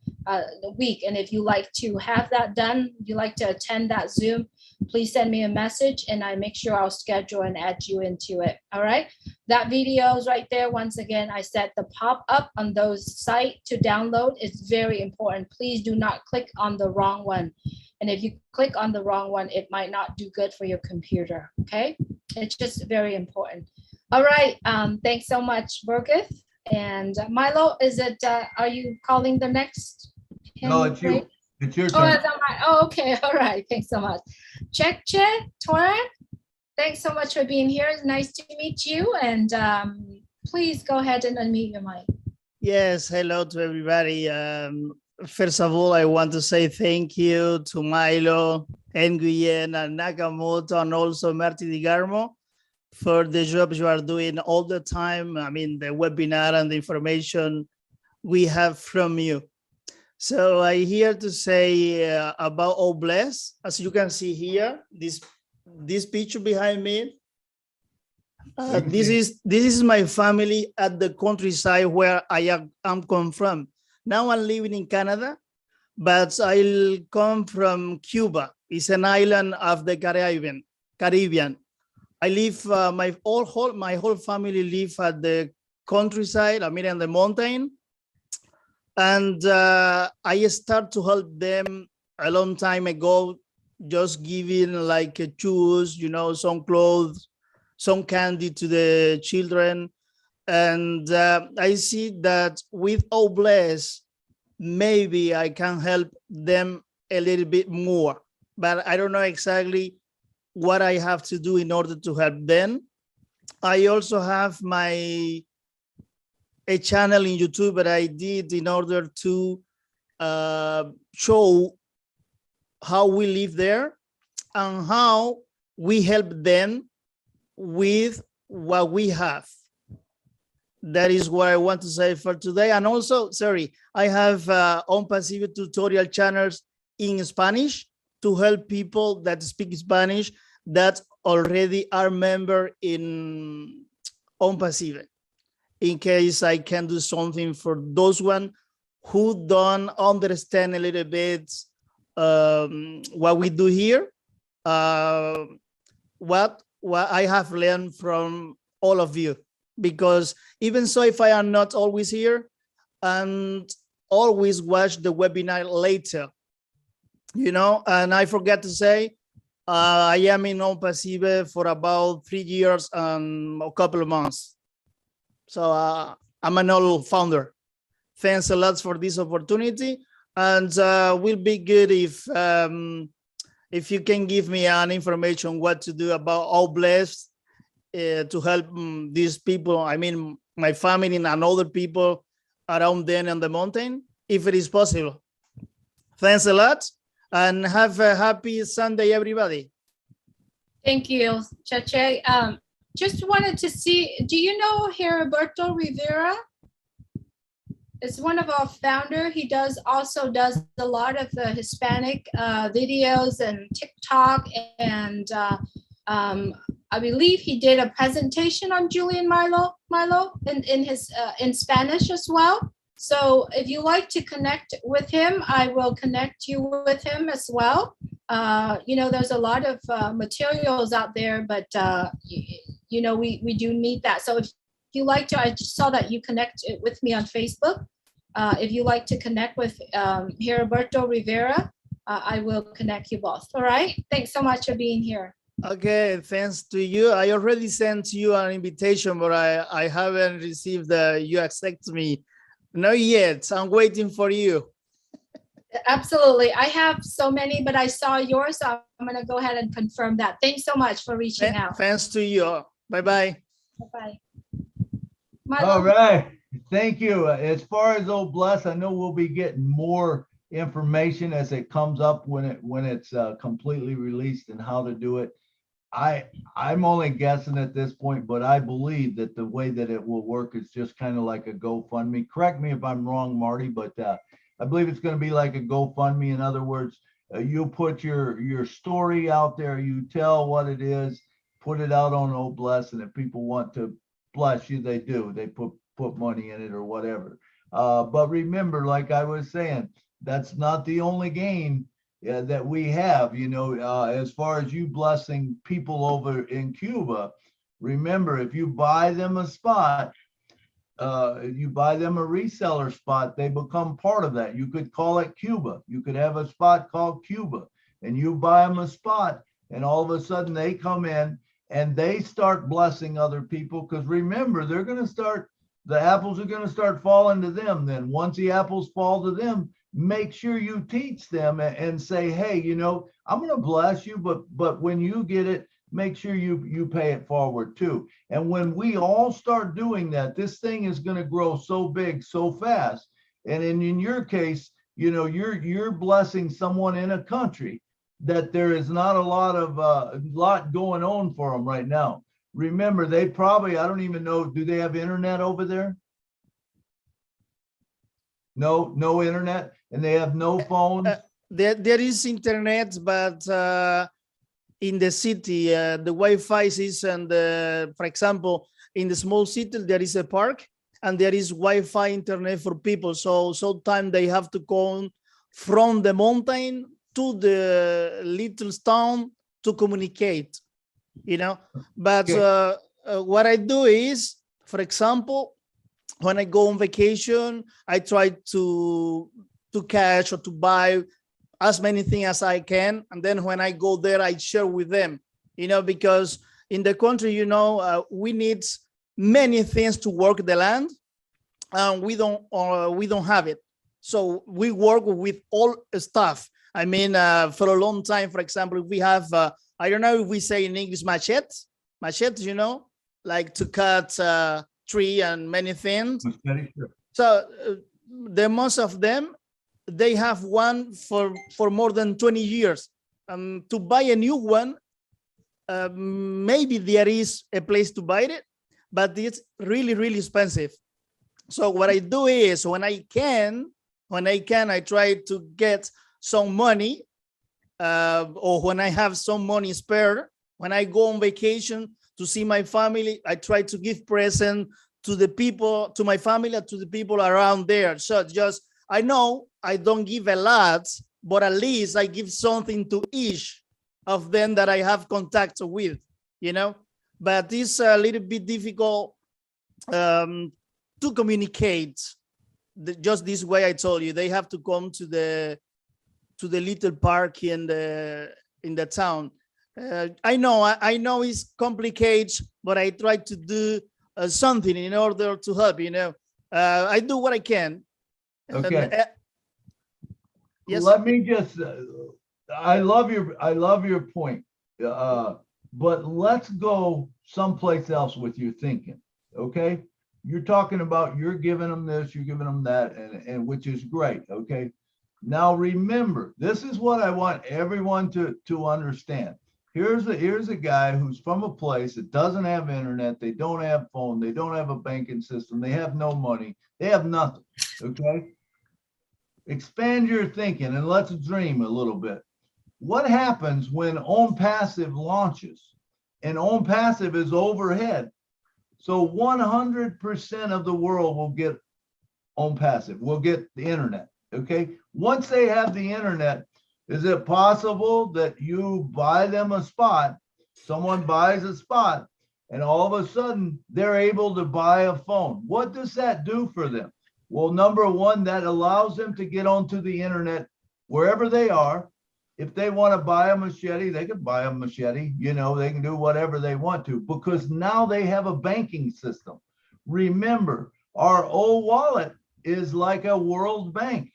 week. And if you like to have that done, you like to attend that Zoom, please send me a message and I make sure I'll schedule and add you into it. All right. That video is right there. Once again, I set the pop up on those site to download. It's very important. Please do not click on the wrong one. And if you click on the wrong one, it might not do good for your computer. Okay. It's just very important. All right. Thanks so much, Burgith. And Milo, are you calling the next? No, it's you. It's your Oh, turn. okay. All right. Thanks so much. Check, Toran. Thanks so much for being here. It's nice to meet you. And please go ahead and unmute your mic. Yes, hello to everybody. First of all, I want to say thank you to Milo, Nguyen, and Nakamoto, and also Marty DiGarmo for the job you are doing all the time. I mean, the webinar and the information we have from you. So I here to say about All Bless. As you can see here, this picture behind me. This is my family at the countryside where I am come from. Now I'm living in Canada, but I'll come from Cuba. It's an island of the Caribbean. I live my whole family live at the countryside. I mean, in the mountain. And I start to help them a long time ago, just giving like shoes, you know, some clothes, some candy to the children. And I see that with All Bless, maybe I can help them a little bit more, but I don't know exactly what I have to do in order to help them. I also have a channel in YouTube that I did in order to show how we live there and how we help them with what we have. That is what I want to say for today. And also, sorry, I have ONPASSIVE tutorial channels in Spanish to help people that speak Spanish that already are member in ONPASSIVE, in case I can do something for those one who don't understand a little bit what we do here, what I have learned from all of you. Because even so, if I am not always here, and always watch the webinar later, you know. And I forgot to say, I am in ONPASSIVE for about 3 years and a couple of months. So I'm an old founder. Thanks a lot for this opportunity, and will be good if you can give me an information what to do about All Blessed to help these people. I mean, my family and other people around them on the mountain, if it is possible. Thanks a lot, and have a happy Sunday, everybody. Thank you, Chache. Just wanted to see, do you know Heriberto Rivera? It's one of our founder. He also does a lot of the Hispanic videos and TikTok, and I believe he did a presentation on Julian Milo in Spanish as well. So if you like to connect with him, I will connect you with him as well. You know, there's a lot of materials out there, but you know, we do need that. So if you like to, I just saw that you connected with me on Facebook. If you like to connect with Heriberto Rivera, I will connect you both. All right. Thanks so much for being here. Okay, thanks to you. I already sent you an invitation, but I haven't received you accept me. Not yet. I'm waiting for you. Absolutely. I have so many, but I saw yours, so I'm going to go ahead and confirm that. Thanks so much for reaching out. Thanks to you. Bye-bye. Bye-bye. All right. Thank you. As far as All Bless, I know we'll be getting more information as it comes up when it's completely released and how to do it. I'm only guessing at this point, but I believe that the way that it will work is just kind of like a GoFundMe. Correct me if I'm wrong, Marty, but I believe it's going to be like a GoFundMe. In other words, you put your story out there, you tell what it is, put it out on Oh Bless, and if people want to bless you, they do. They put money in it or whatever. But remember, like I was saying, that's not the only game that we have, as far as you blessing people over in Cuba. Remember, if you buy them a spot, you buy them a reseller spot, they become part of that. You could call it Cuba. You could have a spot called Cuba, and you buy them a spot, and all of a sudden they come in and they start blessing other people. Because remember, the apples are going to start falling to them. Then once the apples fall to them, make sure you teach them and say, hey, I'm going to bless you, but when you get it, make sure you pay it forward too. And when we all start doing that, this thing is going to grow so big, so fast. And in your case, you're blessing someone in a country that there is not a lot going on for them right now. Remember, they probably, I don't even know, do they have internet over there? No internet, and they have no phones. There is internet, but in the city, the Wi-Fi is, and for example, in the small city, there is a park, and there is Wi-Fi internet for people. So sometimes they have to go from the mountain to the little town to communicate, But what I do is, for example, when I go on vacation, I try to catch or to buy as many things as I can. And then when I go there, I share with them, because in the country, we need many things to work the land, and we don't have it. So we work with all stuff. I mean, for a long time, for example, we have, I don't know if we say in English, machetes, like to cut tree and many things. So the most of them, they have one for more than 20 years. To buy a new one, maybe there is a place to buy it, but it's really, really expensive. So what I do is when I can, I try to get some money, or when I have some money spare, when I go on vacation to see my family, I try to give present to the people, to my family, to the people around there. So just, I know I don't give a lot, but at least I give something to each of them that I have contact with, but it's a little bit difficult to communicate just this way. I told you, they have to come to the little park in the town. I know it's complicated, but I try to do something in order to help. I do what I can. Okay. Yes. Let me just. I love your point, but let's go someplace else with your thinking. Okay, you're talking about you're giving them this, you're giving them that, and which is great. Okay. Now remember, this is what I want everyone to understand. Here's a guy who's from a place that doesn't have internet, they don't have phone, they don't have a banking system, they have no money, they have nothing. Okay. Expand your thinking and let's dream a little bit. What happens when ONPASSIVE launches? And ONPASSIVE is overhead. So 100% of the world will get ONPASSIVE, will get the internet. Okay. Once they have the internet, is it possible that you buy them a spot, someone buys a spot, and all of a sudden they're able to buy a phone? What does that do for them? Well, number one, that allows them to get onto the internet wherever they are. If they want to buy a machete, they can buy a machete. They can do whatever they want to, because now they have a banking system. Remember, our old wallet is like a world bank.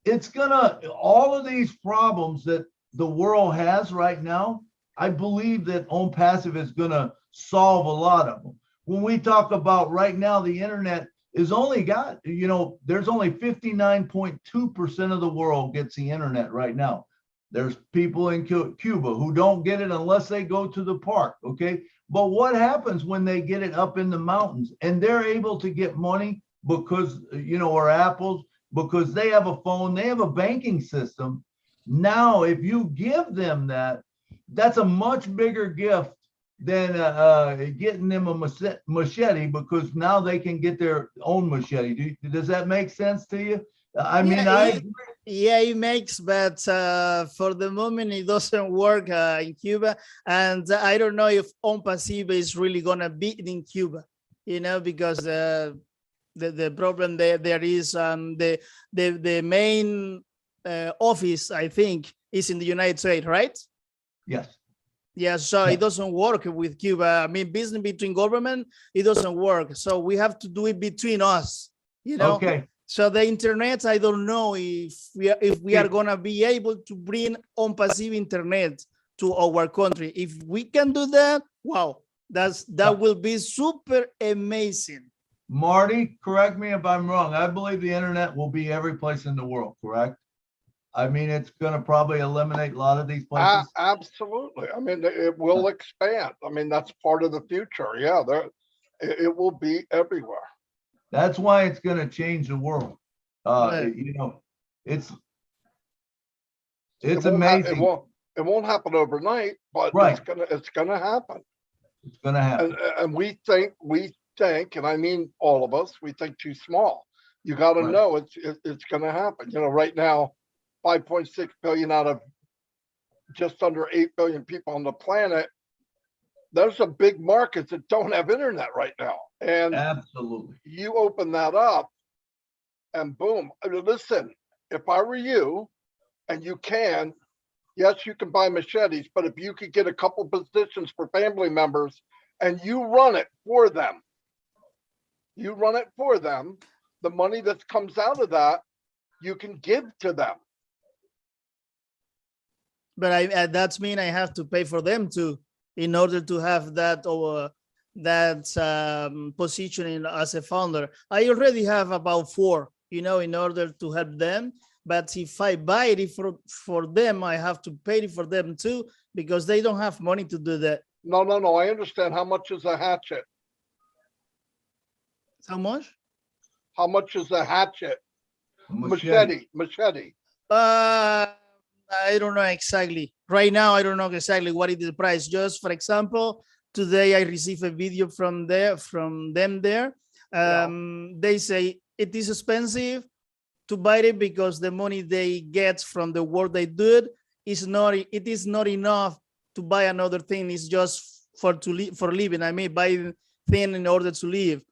It's all of these problems that the world has right now, I believe that ONPASSIVE is gonna solve a lot of them. When we talk about right now, the internet is only got, there's only 59.2% of the world gets the internet right now. There's people in Cuba who don't get it unless they go to the park, okay? But what happens when they get it up in the mountains and they're able to get money because, you know, or apples, because they have a phone, they have a banking system. Now, if you give them that, that's a much bigger gift than getting them a machete, because now they can get their own machete. Does that make sense to you? I mean, yeah, it makes, but for the moment it doesn't work in Cuba, and I don't know if ONPASSIVE is really gonna be in Cuba, you know, because the problem there is the main office, I think, is in the United States, right? Yes. Yeah, so it doesn't work with Cuba. I mean, business between government, it doesn't work. So we have to do it between us, you know? Okay. So the internet, I don't know if we are gonna be able to bring ONPASSIVE internet to our country. If we can do that, wow, that will be super amazing. Marty, correct me if I'm wrong. I believe the internet will be every place in the world, correct? I mean, it's going to probably eliminate a lot of these places. Absolutely. I mean, it will expand. I mean, that's part of the future. Yeah, it will be everywhere. That's why it's going to change the world. You know, it's amazing. It won't happen overnight, but right. it's gonna happen. It's gonna happen. And we think, and I mean all of us, we think too small. You got to know it's gonna happen. You know, right now, 5.6 billion out of just under 8 billion people on the planet. There's a big markets that don't have internet right now. And absolutely, you open that up and boom. Listen, if I were you, and you can, yes, you can buy machetes, but if you could get a couple positions for family members and you run it for them, the money that comes out of that, you can give to them. But that's mean I have to pay for them too, in order to have that positioning as a founder. I already have about 4, you know, in order to help them. But if I buy it for them, I have to pay it for them too, because they don't have money to do that. No. I understand. How much is a hatchet? How much? How much is a hatchet? Machete. I don't know exactly. Right now, I don't know exactly what is the price. Just for example, today I received a video from them there. They say it is expensive to buy it because the money they get from the work they do is not enough to buy another thing. It's just for living. I mean, buy thing in order to live.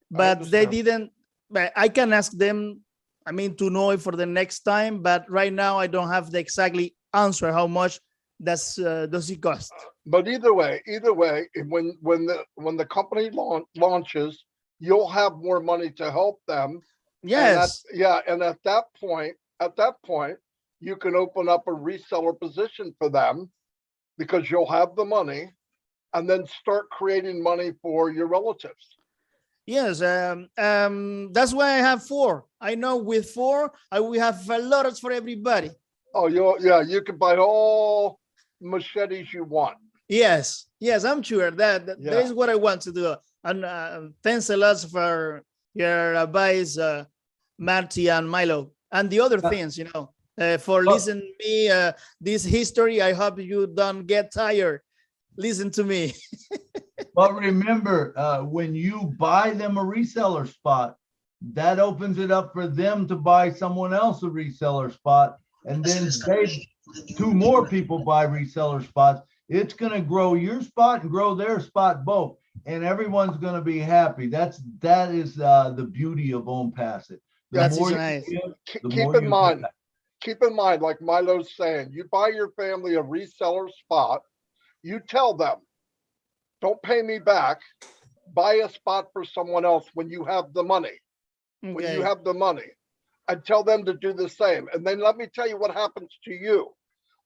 But they didn't. But I can ask them, I mean, to know it for the next time. But right now, I don't have the exactly answer how much does it cost. But either way, when the company launches, you'll have more money to help them. Yes. And at that point, you can open up a reseller position for them because you'll have the money, and then start creating money for your relatives. Yes, that's why I have 4. I know with 4, we have a lot for everybody. Oh, you can buy all machetes you want. Yes, I'm sure that is what I want to do. And thanks a lot for your advice, Marty and Milo, and the other things, you know, for listening to me, this history. I hope you don't get tired. Listen to me. But remember, when you buy them a reseller spot, that opens it up for them to buy someone else a reseller spot. And then 2 more people buy reseller spots. It's going to grow your spot and grow their spot both. And everyone's going to be happy. That is the beauty of ONPASSIVE. That's nice. Keep in mind, like Milo's saying, you buy your family a reseller spot, you tell them, don't pay me back, buy a spot for someone else when you have the money. Okay. When you have the money, and tell them to do the same. And then let me tell you what happens to you.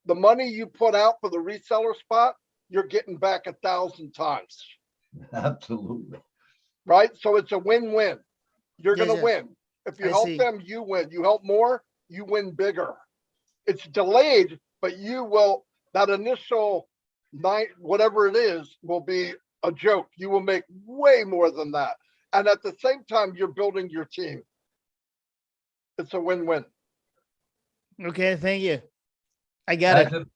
The money you put out for the reseller spot, you're getting back 1,000 times. Absolutely. Right? So it's a win-win. You're going to win. If you help them, you win. You help more, you win bigger. It's delayed, but you will, that initial night, whatever it is, will be a joke. You will make way more than that. And at the same time, you're building your team. It's a win-win. Okay, thank you. I got it.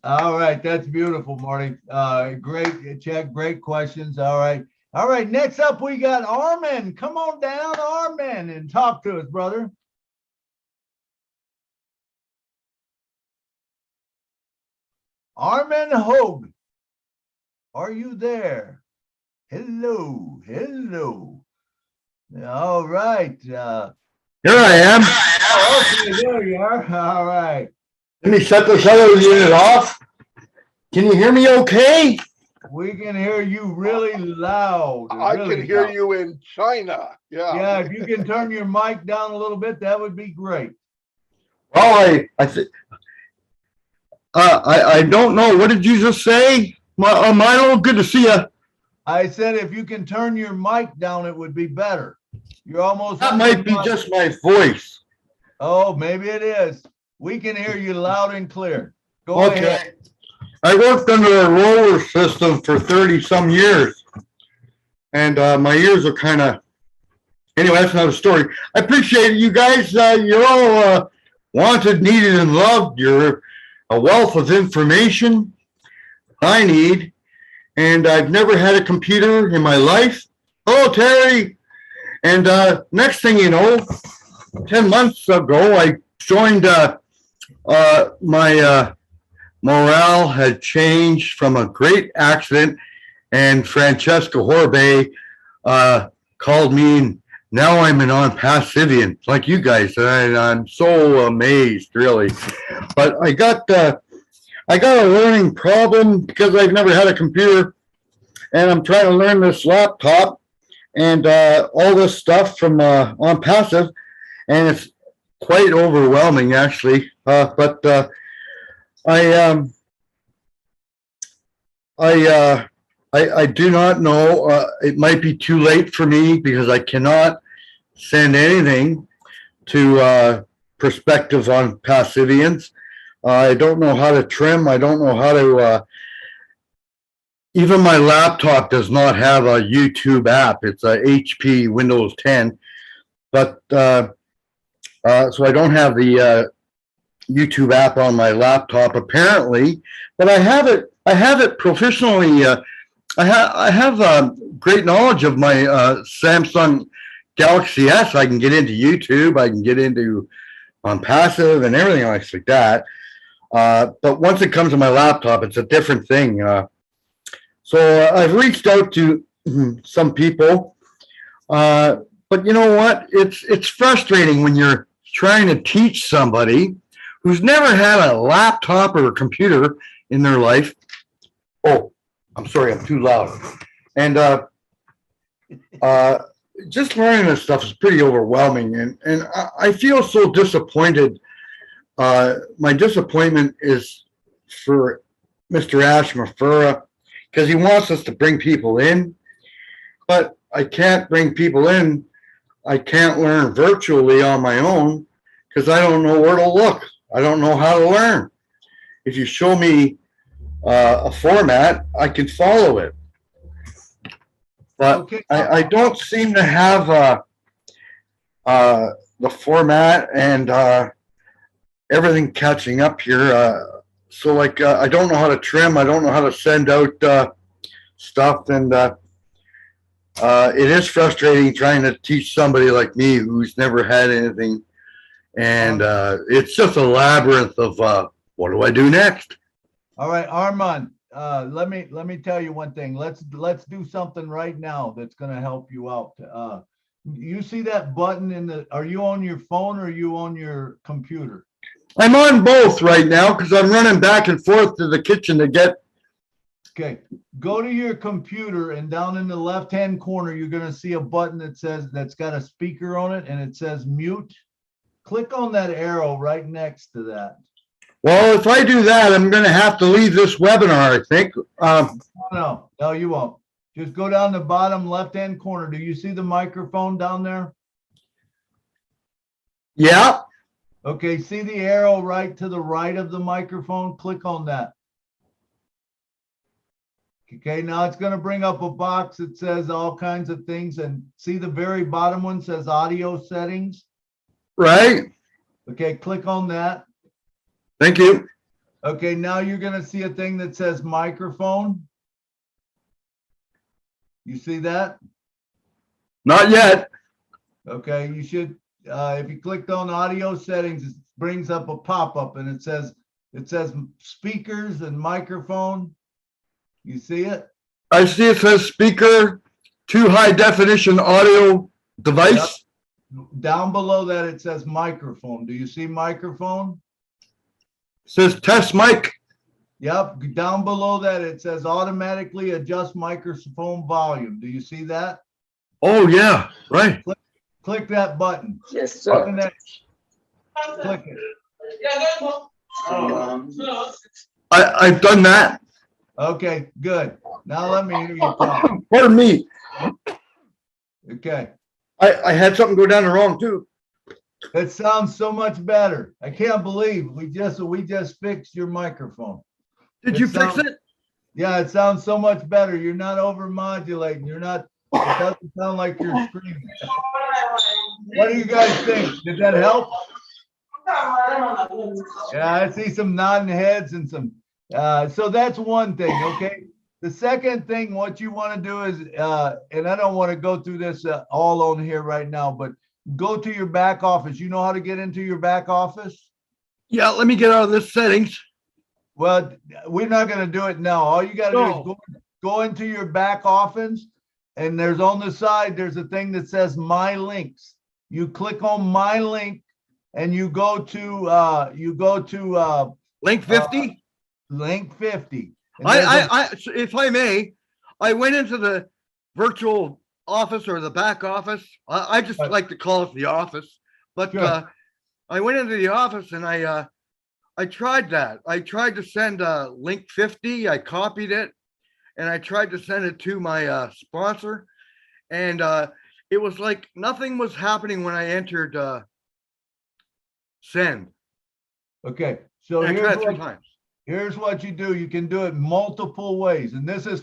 All right, that's beautiful, Marty. Great, Chad, great questions. All right. All right, next up we got Armin. Come on down, Armin, and talk to us, brother. Armin Hogue, are you there? Hello, hello. All right. Here I am. Okay, there you are. All right. Let me shut this other unit off. Can you hear me okay? We can hear you really loud. I really can hear loud. you in China. Yeah. Yeah, if you can turn your mic down a little bit, that would be great. Well, I don't know. What did you just say? Milo, good to see you. I said if you can turn your mic down, it would be better. You're almost. That might be just my voice. Oh, maybe it is. We can hear you loud and clear. Go Okay. ahead. I worked under a roller system for 30 some years. And my ears are kind of, anyway, that's another story. I appreciate you guys. You're all wanted, needed, and loved. You're a wealth of information I need. And I've never had a computer in my life. Hello, Terry. And next thing you know, 10 months ago, I joined my morale had changed from a great accident, and Francesca Horbe called me, and now I'm an onpassivean like you guys, and I'm so amazed, really. But I got a learning problem because I've never had a computer, and I'm trying to learn this laptop and all this stuff from OnPassive, and it's quite overwhelming, actually. But I do not know. It might be too late for me because I cannot send anything to prospective OnPassiveans. I don't know how to trim. I don't know how to. Even my laptop does not have a YouTube app. It's a HP Windows 10, but so I don't have the YouTube app on my laptop apparently, but I have it. I have it professionally. I have great knowledge of my Samsung Galaxy S. I can get into YouTube. I can get into OnPassive and everything else like that. But once it comes to my laptop, it's a different thing. So I've reached out to some people, but you know what? It's frustrating when you're trying to teach somebody who's never had a laptop or a computer in their life. Oh, I'm sorry, I'm too loud. And just learning this stuff is pretty overwhelming, and I feel so disappointed. My disappointment is for Mr. Ashmafura, because he wants us to bring people in, but I can't bring people in. I can't learn virtually on my own because I don't know where to look. I don't know how to learn. If you show me a format, I can follow it. But Okay. I don't seem to have the format and everything catching up here. So like, I don't know how to trim. I don't know how to send out stuff. And it is frustrating trying to teach somebody like me who's never had anything. And it's just a labyrinth of what do I do next? All right, Armand, let me tell you one thing. Let's do something right now that's going to help you out. You see that button in the, are you on your phone or are you on your computer? I'm on both right now because I'm running back and forth to the kitchen to get. Okay, go to your computer and down in the left-hand corner, you're going to see a button that says, that's got a speaker on it and it says mute. Click on that arrow right next to that. Well, if I do that, I'm going to have to leave this webinar, I think. No, you won't. Just go down the bottom left-hand corner. Do you see the microphone down there? Yeah. Okay, see the arrow right to the right of the microphone? Click on that. Okay, now it's going to bring up a box that says all kinds of things, and see the very bottom one says audio settings. Right? Okay, click on that. Thank you. Okay, now you're going to see a thing that says microphone. You see that? Not yet. Okay, you should, if you clicked on audio settings, it brings up a pop-up and it says speakers and microphone. You see it? I see it says speaker, 2 high definition audio device. Yep. Down below that, it says microphone. Do you see microphone? Says test mic. Yep. Down below that, it says automatically adjust microphone volume. Do you see that? Oh yeah, right. Click that button. Yes, sir. Click it. I've done that. Okay, good. Now let me hear you talk. Pardon me. Okay. I had something go down the wrong too. It sounds so much better. I can't believe we just fixed your microphone. Did you fix it? Yeah, it sounds so much better. You're not over modulating. It doesn't sound like you're screaming. What do you guys think? Did that help? Yeah, I see some nodding heads and some, so that's one thing, okay? The second thing, what you want to do is, and I don't want to go through this all on here right now, but go to your back office. You know how to get into your back office? Yeah, let me get out of this settings. Well, we're not going to do it now. All you got to do is go into your back office, and there's on the side, there's a thing that says My Links. You click on My Link, and you go to Link 50? Link 50. And If I may, I went into the virtual office or the back office. I just like to call it the office, but Sure. I went into the office and I tried that. I tried to send link 50. I copied it and I tried to send it to my sponsor, and it was like nothing was happening when I entered send. Okay, so And I tried 3 times. here's what you do. You can do it multiple ways, and this is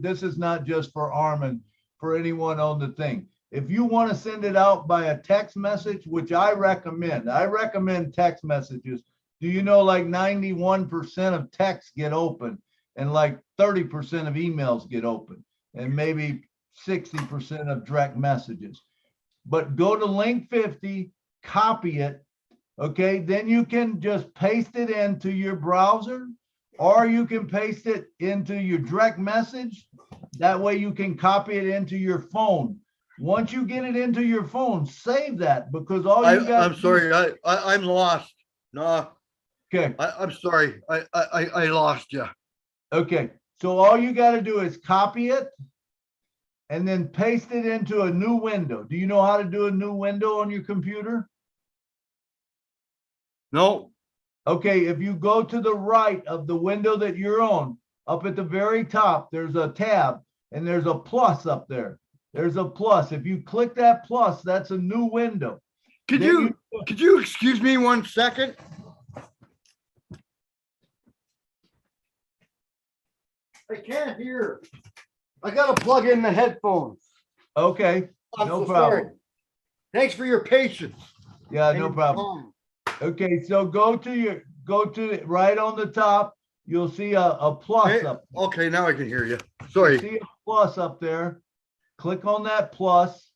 this is not just for Armin, for anyone on the thing. If you want to send it out by a text message, which I recommend text messages. Do you know like 91% of texts get open and like 30% of emails get open and maybe 60% of direct messages? But go to link 50, copy it. Okay, then you can just paste it into your browser, or you can paste it into your direct message. That way you can copy it into your phone. Once you get it into your phone, save that, because all you got. I'm sorry, I'm lost. No. Okay. I'm sorry. I lost you. Okay, so all you got to do is copy it and then paste it into a new window. Do you know how to do a new window on your computer? No. Okay, if you go to the right of the window that you're on, up at the very top, there's a tab and there's a plus up there. There's a plus. If you click that plus, that's a new window. Could you excuse me 1 second? I can't hear. I gotta plug in the headphones. Okay, I'm no so problem. sorry. Thanks for your patience. Yeah, and no your problem. time. Okay, so go to right on the top. You'll see a plus Okay, up. okay, now I can hear you. You Sorry. see a plus up there. Click on that plus,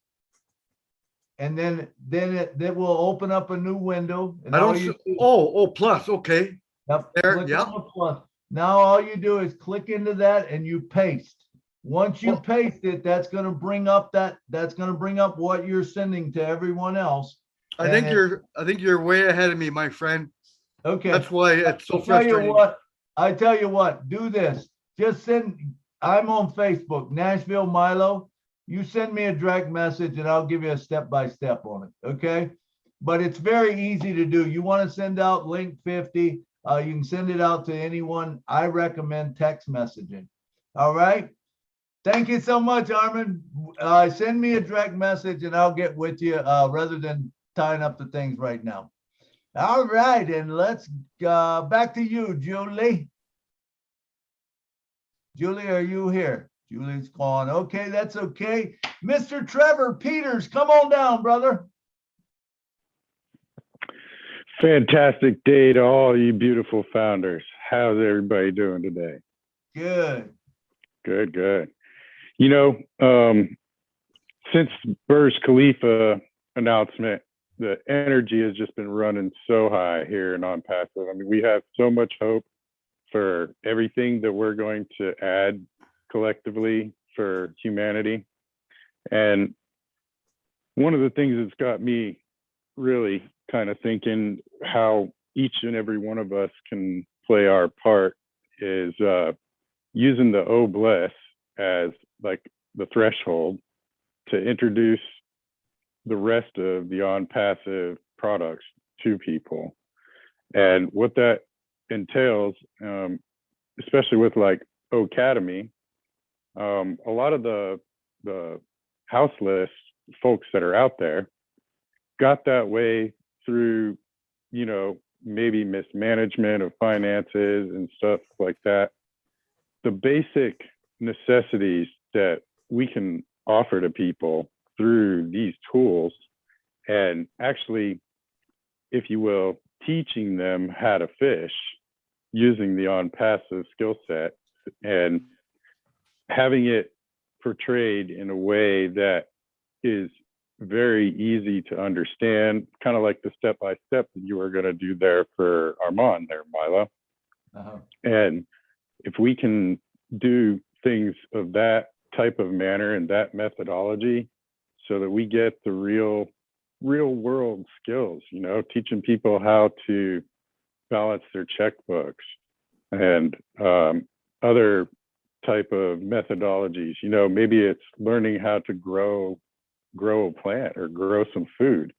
and then it will open up a new window. And I all don't you see, oh, plus, okay. Yep, There, click yep. on the plus. Now all you do is click into that and you paste. Once you paste it, that's going to bring up what you're sending to everyone else. I think you're way ahead of me, my friend. Okay. That's why it's so I tell you frustrating. what, do this. Just send, I'm on Facebook, Nashville Milo. You send me a direct message and I'll give you a step-by-step on it. Okay. But it's very easy to do. You want to send out link 50. You can send it out to anyone. I recommend text messaging. All right. Thank you so much, Armin. Send me a direct message and I'll get with you rather than tying up the things right now. All right, and let's back to you, Julie. Julie, are you here? Julie's gone. Okay, that's okay. Mr. Trevor Peters, come on down, brother. Fantastic day to all you beautiful founders. How's everybody doing today? Good. Good, good. You know, since Burj Khalifa announcement, the energy has just been running so high here in ONPASSIVE. I mean, we have so much hope for everything that we're going to add collectively for humanity. And one of the things that's got me really kind of thinking how each and every one of us can play our part is using the oh bless as like the threshold to introduce the rest of the ONPASSIVE products to people. And what that entails, especially with like Academy, a lot of the houseless folks that are out there got that way through, you know, maybe mismanagement of finances and stuff like that. The basic necessities that we can offer to people through these tools, and actually, if you will, teaching them how to fish using the ONPASSIVE skill set and having it portrayed in a way that is very easy to understand, kind of like the step-by-step that you were going to do there for Armand there, Milo. And if we can do things of that type of manner and that methodology so that we get the real world skills, you know, teaching people how to balance their checkbooks and other type of methodologies, you know, maybe it's learning how to grow a plant or grow some food.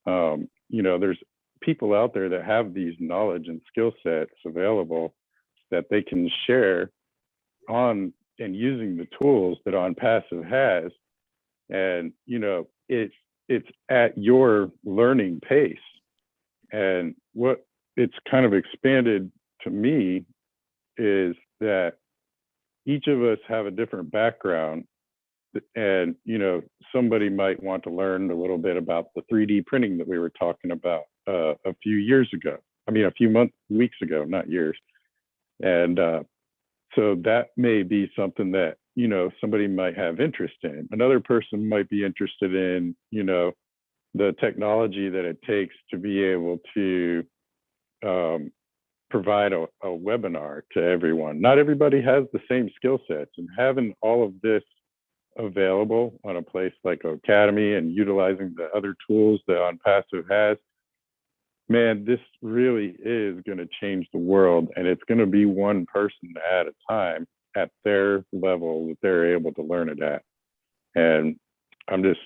You know, there's people out there that have these knowledge and skill sets available that they can share on and using the tools that ONPASSIVE has. And, you know, it's at your learning pace. And what it's kind of expanded to me is that each of us have a different background. And, you know, somebody might want to learn a little bit about the 3D printing that we were talking about a few years ago. I mean, a few weeks ago, not years. And so that may be something that, you know, somebody might have interest in. Another person might be interested in, you know, the technology that it takes to be able to provide a webinar to everyone. Not everybody has the same skill sets, and having all of this available on a place like Academy and utilizing the other tools that ONPASSIVE has, man, this really is going to change the world, and it's going to be one person at a time at their level that they're able to learn it at. And I'm just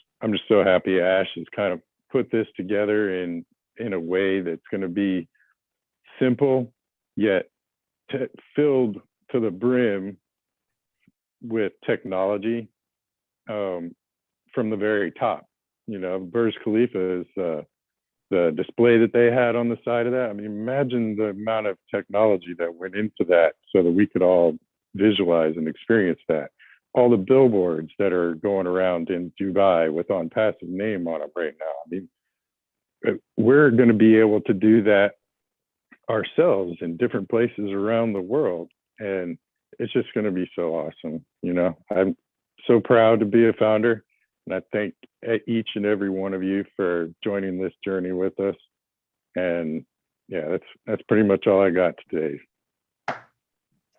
so happy Ash has kind of put this together in a way that's going to be simple yet filled to the brim with technology from the very top. You know, Burj Khalifa is the display that they had on the side of that. I mean, imagine the amount of technology that went into that so that we could all visualize and experience that. All the billboards that are going around in Dubai with ONPASSIVE name on them right now. I mean, we're going to be able to do that ourselves in different places around the world. And it's just going to be so awesome. You know, I'm so proud to be a founder. And I thank each and every one of you for joining this journey with us. And yeah, that's pretty much all I got today.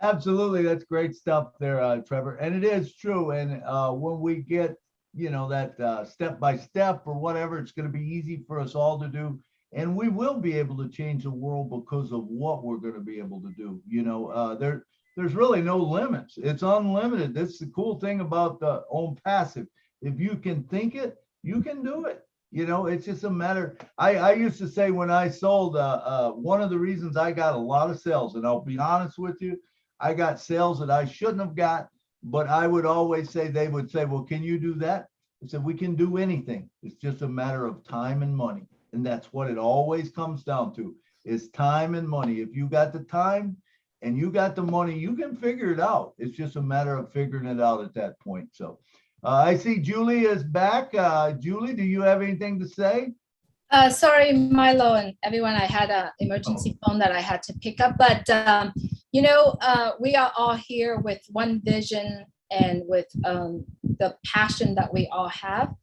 Absolutely. That's great stuff there, Trevor. And it is true. And when we get, you know, that step by step or whatever, it's going to be easy for us all to do. And we will be able to change the world because of what we're going to be able to do. You know, there's really no limits. It's unlimited. That's the cool thing about the ONPASSIVE. If you can think it, you can do it. You know, it's just a matter. I used to say when I sold, one of the reasons I got a lot of sales, and I'll be honest with you, I got sales that I shouldn't have got, but I would always say, they would say, well, can you do that? I said, we can do anything. It's just a matter of time and money. And that's what it always comes down to, is time and money. If you got the time and you got the money, you can figure it out. It's just a matter of figuring it out at that point. So I see Julie is back. Julie, do you have anything to say? Sorry, Milo and everyone, I had an emergency phone that I had to pick up, but we are all here with one vision and with the passion that we all have.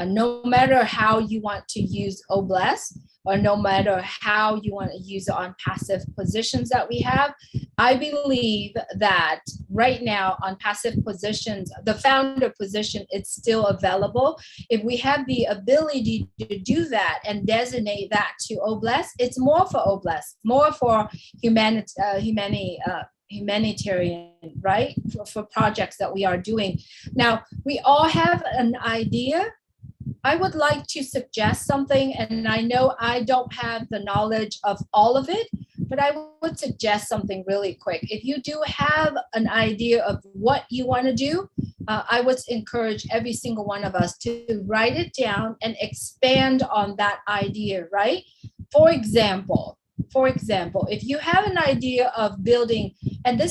No matter how you want to use OBLES, or no matter how you want to use the ONPASSIVE positions that we have, I believe that right now on passive positions, the founder position, it's still available. If we have the ability to do that and designate that to OBLES, it's more for OBLES, more for humanitarian, right? For projects that we are doing. Now, we all have an idea. I would like to suggest something, and I know I don't have the knowledge of all of it, but I would suggest something really quick. If you do have an idea of what you want to do, I would encourage every single one of us to write it down and expand on that idea, right? For example, if you have an idea of building, and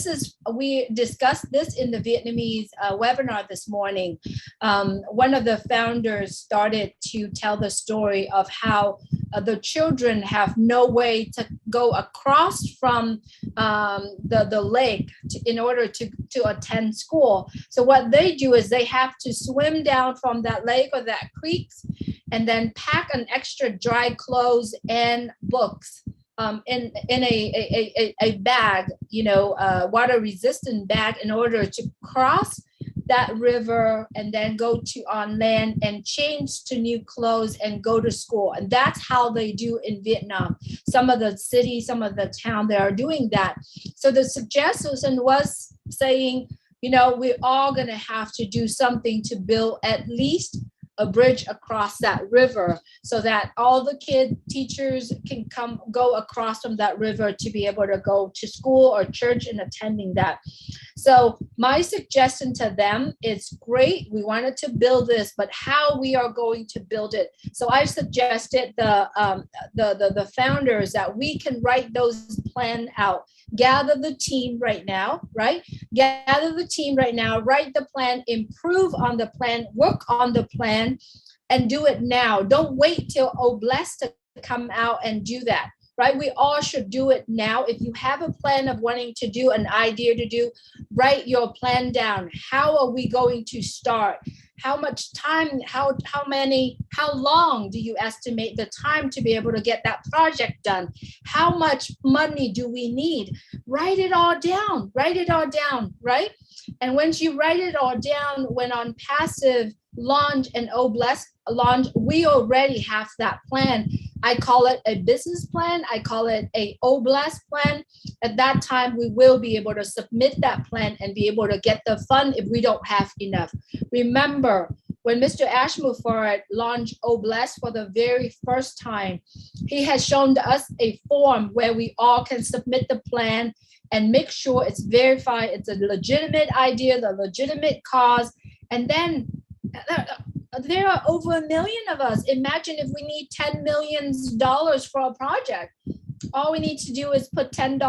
we discussed this in the Vietnamese webinar this morning. One of the founders started to tell the story of how the children have no way to go across from the lake in order to attend school. So what they do is they have to swim down from that lake or that creek and then pack an extra dry clothes and books in a bag, water resistant bag, in order to cross that river and then go on land and change to new clothes and go to school. And that's how they do in Vietnam. Some of the cities, some of the town, they are doing that. So the suggestion was saying, we're all going to have to do something to build at least a bridge across that river, so that all the teachers can go across from that river to be able to go to school or church and attending that. So my suggestion to them is, great, we wanted to build this, but how we are going to build it. So I suggested the founders that we can write those plans out. Gather the team right now, right? Gather the team right now, write the plan, improve on the plan, work on the plan, and do it now. Don't wait till OBLES to come out and do that, right? We all should do it now. If you have a plan of wanting to do, an idea to do, write your plan down. How are we going to start? How much time, how long do you estimate the time to be able to get that project done? How much money do we need? Write it all down, right? And once you write it all down, when ONPASSIVE launch and OBLES launch, we already have that plan. I call it a business plan. I call it a OBLES plan. At that time, we will be able to submit that plan and be able to get the fund if we don't have enough. Remember, when Mr. Ashmore launched OBLES for the very first time, he has shown us a form where we all can submit the plan and make sure it's verified, it's a legitimate idea, the legitimate cause. And then there are over 1 million of us. Imagine if we need $10 million for a project. All we need to do is put $10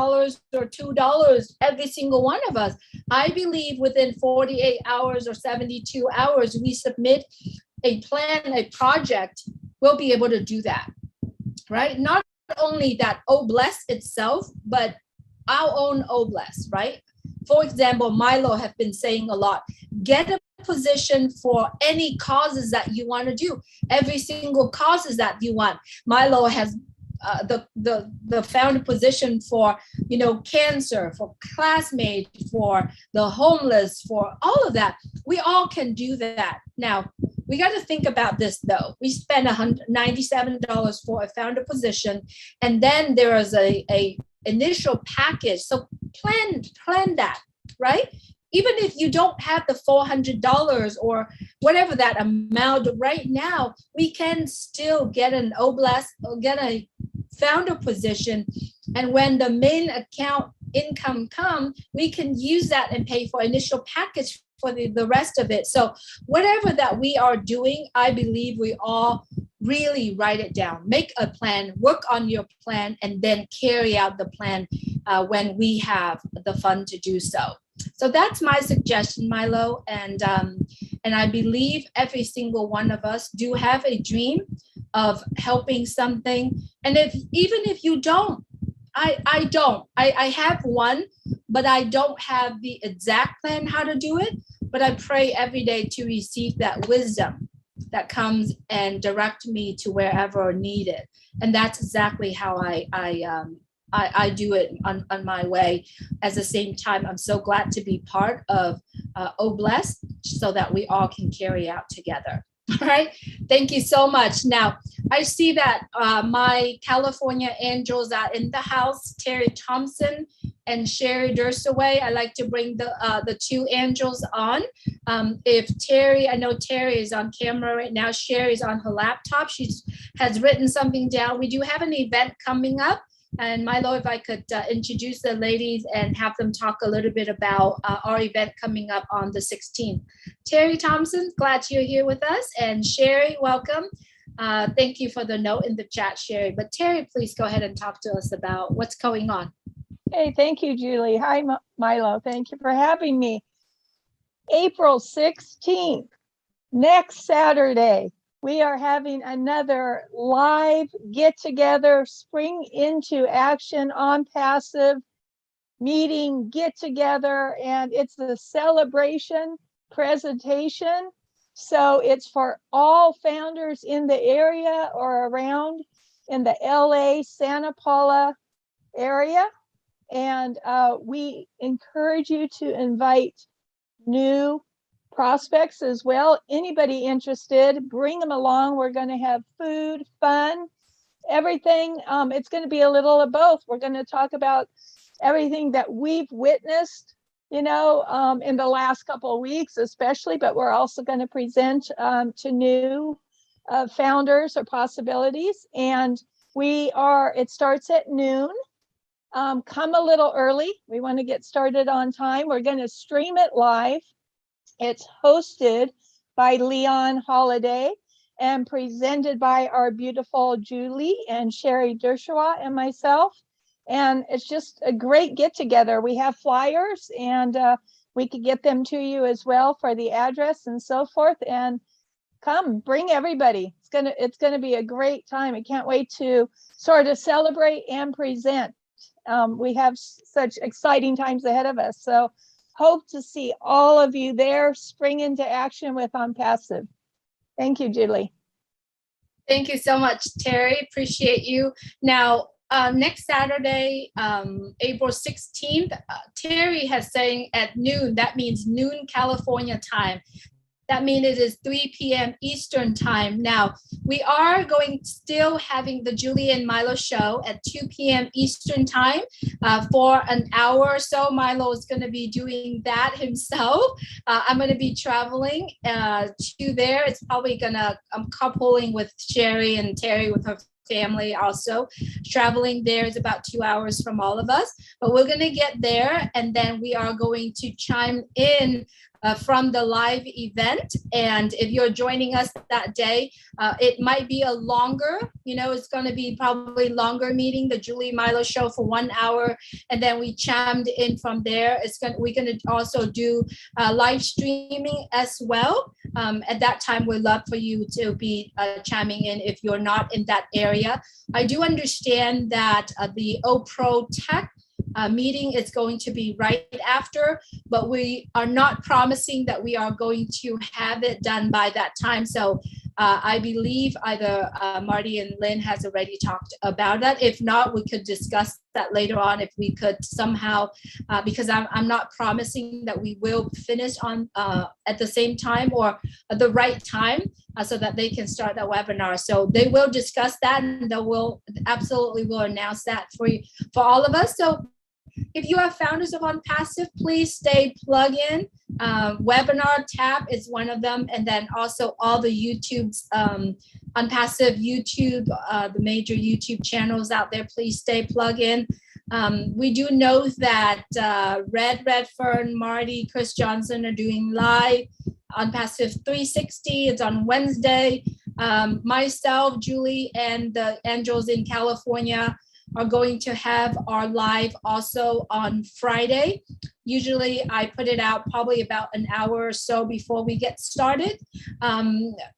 or $2, every single one of us. I believe within 48 hours or 72 hours, we submit a plan, a project, we'll be able to do that, right? Not only that OBLES itself, but our own OBLES, right? For example, Milo have been saying a lot, get a position for any causes that you want to do, every single causes that you want. Milo has the founder position for, cancer, for classmates, for the homeless, for all of that. We all can do that. Now, we got to think about this though. We spend $197 for a founder position, and then there is a initial package. So plan that, right? Even if you don't have the $400 or whatever that amount right now, we can still get an OBLES or get a founder position. And when the main account income comes, we can use that and pay for initial package for the rest of it. So whatever that we are doing, I believe we all really write it down, make a plan, work on your plan, and then carry out the plan when we have the fund to do so. So that's my suggestion, Milo. And I believe every single one of us do have a dream of helping something. And even if you don't, I don't. I have one, but I don't have the exact plan how to do it. But I pray every day to receive that wisdom that comes and direct me to wherever needed. And that's exactly how I do it on my way. At the same time, I'm so glad to be part of Oh Bless so that we all can carry out together. All right. Thank you so much. Now, I see that my California angels are in the house, Terry Thompson and Sherry Dursaway. I like to bring the two angels on. If Terry, I know Terry is on camera right now. Sherry's on her laptop. She has written something down. We do have an event coming up. And Milo, if I could introduce the ladies and have them talk a little bit about our event coming up on the 16th. Terry Thompson, glad you're here with us. And Sherry, welcome. Thank you for the note in the chat, Sherry. But Terry, please go ahead and talk to us about what's going on. Hey, thank you, Julie. Hi, Milo. Thank you for having me. April 16th, next Saturday, we are having another live get-together, spring into action ONPASSIVE meeting get-together, and it's the celebration presentation. So it's for all founders in the area or around in the LA, Santa Paula area. And we encourage you to invite new prospects as well. Anybody interested, bring them along. We're going to have food, fun, everything. It's going to be a little of both. We're going to talk about everything that we've witnessed, you know, in the last couple of weeks, especially, but we're also going to present to new founders or possibilities. And it starts at noon. Come a little early. We want to get started on time. We're going to stream it live. It's hosted by Leon Holiday and presented by our beautiful Julie and Sherry Dershua and myself. And it's just a great get together. We have flyers and we could get them to you as well for the address and so forth. And come, bring everybody. It's gonna be a great time. I can't wait to sort of celebrate and present. We have such exciting times ahead of us. So hope to see all of you there, spring into action with ONPASSIVE. Thank you, Julie. Thank you so much, Terry. Appreciate you. Now, next Saturday, April 16th, Terry has saying at noon. That means noon California time. That means it is 3 p.m. Eastern time. Now, we are still having the Julie and Milo show at 2 p.m. Eastern time for an hour or so. Milo is going to be doing that himself. I'm going to be traveling to there. It's probably I'm coupling with Sherry and Terry with her family also. Traveling there is about 2 hours from all of us, but we're going to get there and then we are going to chime in from the live event. And if you're joining us that day, it might be a longer, it's going to be probably longer meeting, the Julie Milo show for 1 hour. And then we chimed in from there. We're going to also do live streaming as well. At that time, we'd love for you to be chiming in if you're not in that area. I do understand that the OPRO Tech meeting is going to be right after, but we are not promising that we are going to have it done by that time. So I believe either Marty and Lynn has already talked about that. If not, we could discuss that later on if we could somehow, because I'm not promising that we will finish on at the same time or at the right time so that they can start that webinar. So they will discuss that and they will absolutely will announce that for all of us. So if you are founders of ONPASSIVE, please stay plugged in. Webinar tab is one of them. And then also all the YouTube's ONPASSIVE YouTube, the major YouTube channels out there, please stay plugged in. We do know that Redfern, Marty, Chris Johnson are doing live ONPASSIVE 360. It's on Wednesday. Myself, Julie, and the Angels in California are going to have our live also on Friday. Usually I put it out probably about an hour or so before we get started.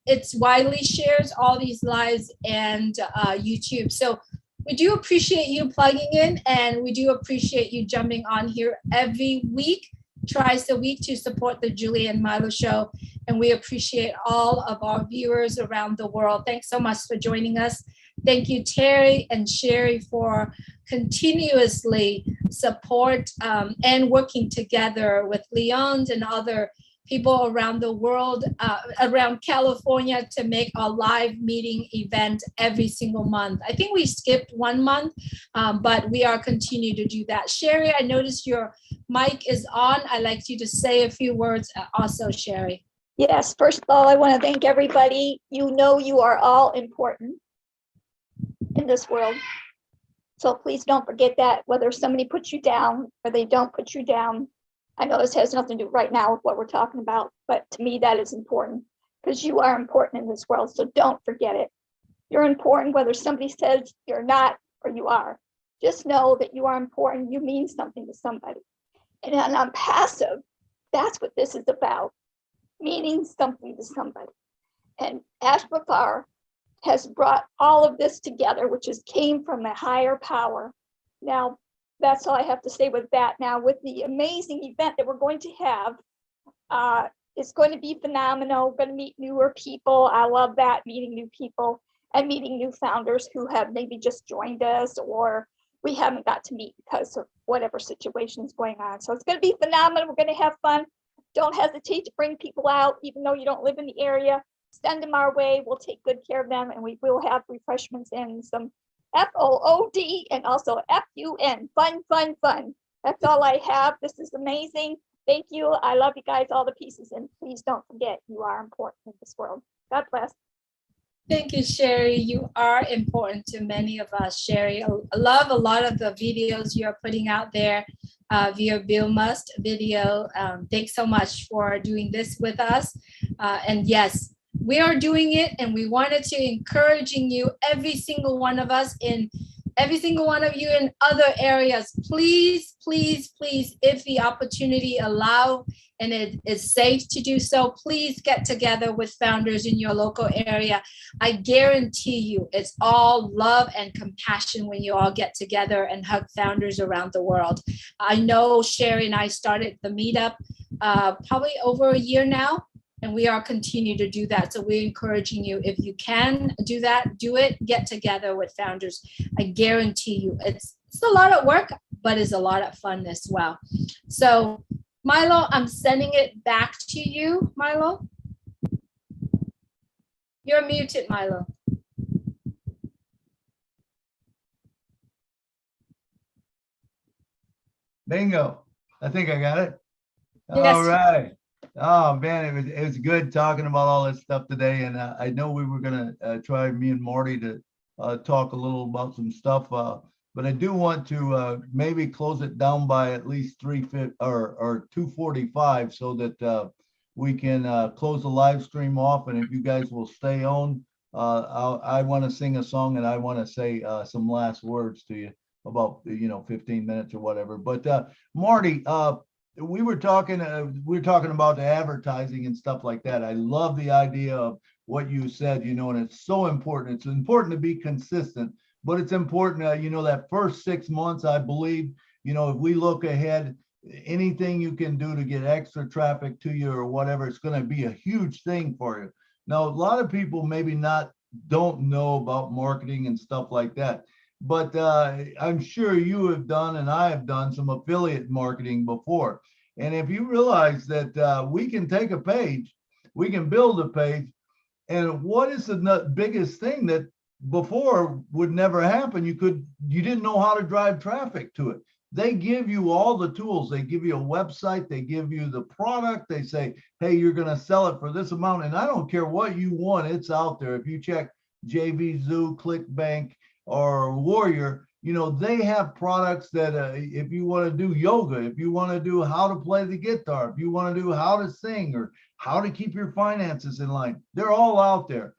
It's widely shared, all these lives, and YouTube. So we do appreciate you plugging in, and we do appreciate you jumping on here every week, twice a week, to support the Julie and Milo show. And we appreciate all of our viewers around the world. Thanks so much for joining us. Thank you, Terry and Sherry, for continuously support and working together with Leon and other people around the world, around California, to make a live meeting event every single month. I think we skipped 1 month, but we are continuing to do that. Sherry, I noticed your mic is on. I'd like you to say a few words also, Sherry. Yes, first of all, I want to thank everybody. You know you are all important in this world. So please don't forget that, whether somebody puts you down or they don't put you down. I know this has nothing to do right now with what we're talking about, but to me that is important, because you are important in this world. So don't forget it. You're important whether somebody says you're not or you are. Just know that you are important. You mean something to somebody. And on passive, that's what this is about, meaning something to somebody. And Ashbakar has brought all of this together, which came from a higher power. Now, that's all I have to say with that. Now, with the amazing event that we're going to have, it's going to be phenomenal. We're going to meet newer people. I love that, meeting new people and meeting new founders who have maybe just joined us, or we haven't got to meet because of whatever situation is going on. So it's going to be phenomenal. We're going to have fun. Don't hesitate to bring people out, even though you don't live in the area. Send them our way. We'll take good care of them, and we will have refreshments and some FOOD and also FUN. Fun, fun, fun. That's all I have. This is amazing. Thank you. I love you guys, all the pieces. And please don't forget, you are important in this world. God bless. Thank you, Sherry. You are important to many of us, Sherry. I love a lot of the videos you're putting out there via Bill Must video. Thanks so much for doing this with us. And yes, we are doing it, and we wanted to encouraging you, every single one of us, in every single one of you in other areas. Please, please, please, if the opportunity allow and it is safe to do so, please get together with founders in your local area. I guarantee you it's all love and compassion when you all get together and hug founders around the world. I know Sherry and I started the meetup probably over a year now, and we are continue to do that. So we're encouraging you, if you can do that, do it, get together with founders. I guarantee you it's a lot of work, but it's a lot of fun as well. So Milo, I'm sending it back to you, Milo. You're muted, Milo. Bingo. I think I got it. Yes. All right. Oh man, it was good talking about all this stuff today, and I know we were gonna try, me and Marty, to talk a little about some stuff, but I do want to maybe close it down by at least 3:50 or 2:45, so that we can close the live stream off. And if you guys will stay on, I want to sing a song, and I want to say some last words to you about 15 minutes or whatever. But Marty, we were talking about the advertising and stuff like that. I love the idea of what you said, and it's so important. It's important to be consistent, but it's important, that first 6 months, I believe, if we look ahead, anything you can do to get extra traffic to you or whatever, it's going to be a huge thing for you. Now, a lot of people maybe don't know about marketing and stuff like that. But I'm sure you have done, and I have done, some affiliate marketing before. And if you realize that we can take a page, we can build a page, and what is the biggest thing that before would never happen? You didn't know how to drive traffic to it. They give you all the tools. They give you a website. They give you the product. They say, hey, you're going to sell it for this amount. And I don't care what you want. It's out there. If you check JV Zoo, ClickBank, or Warrior, they have products that if you want to do yoga, if you want to do how to play the guitar, if you want to do how to sing or how to keep your finances in line, they're all out there.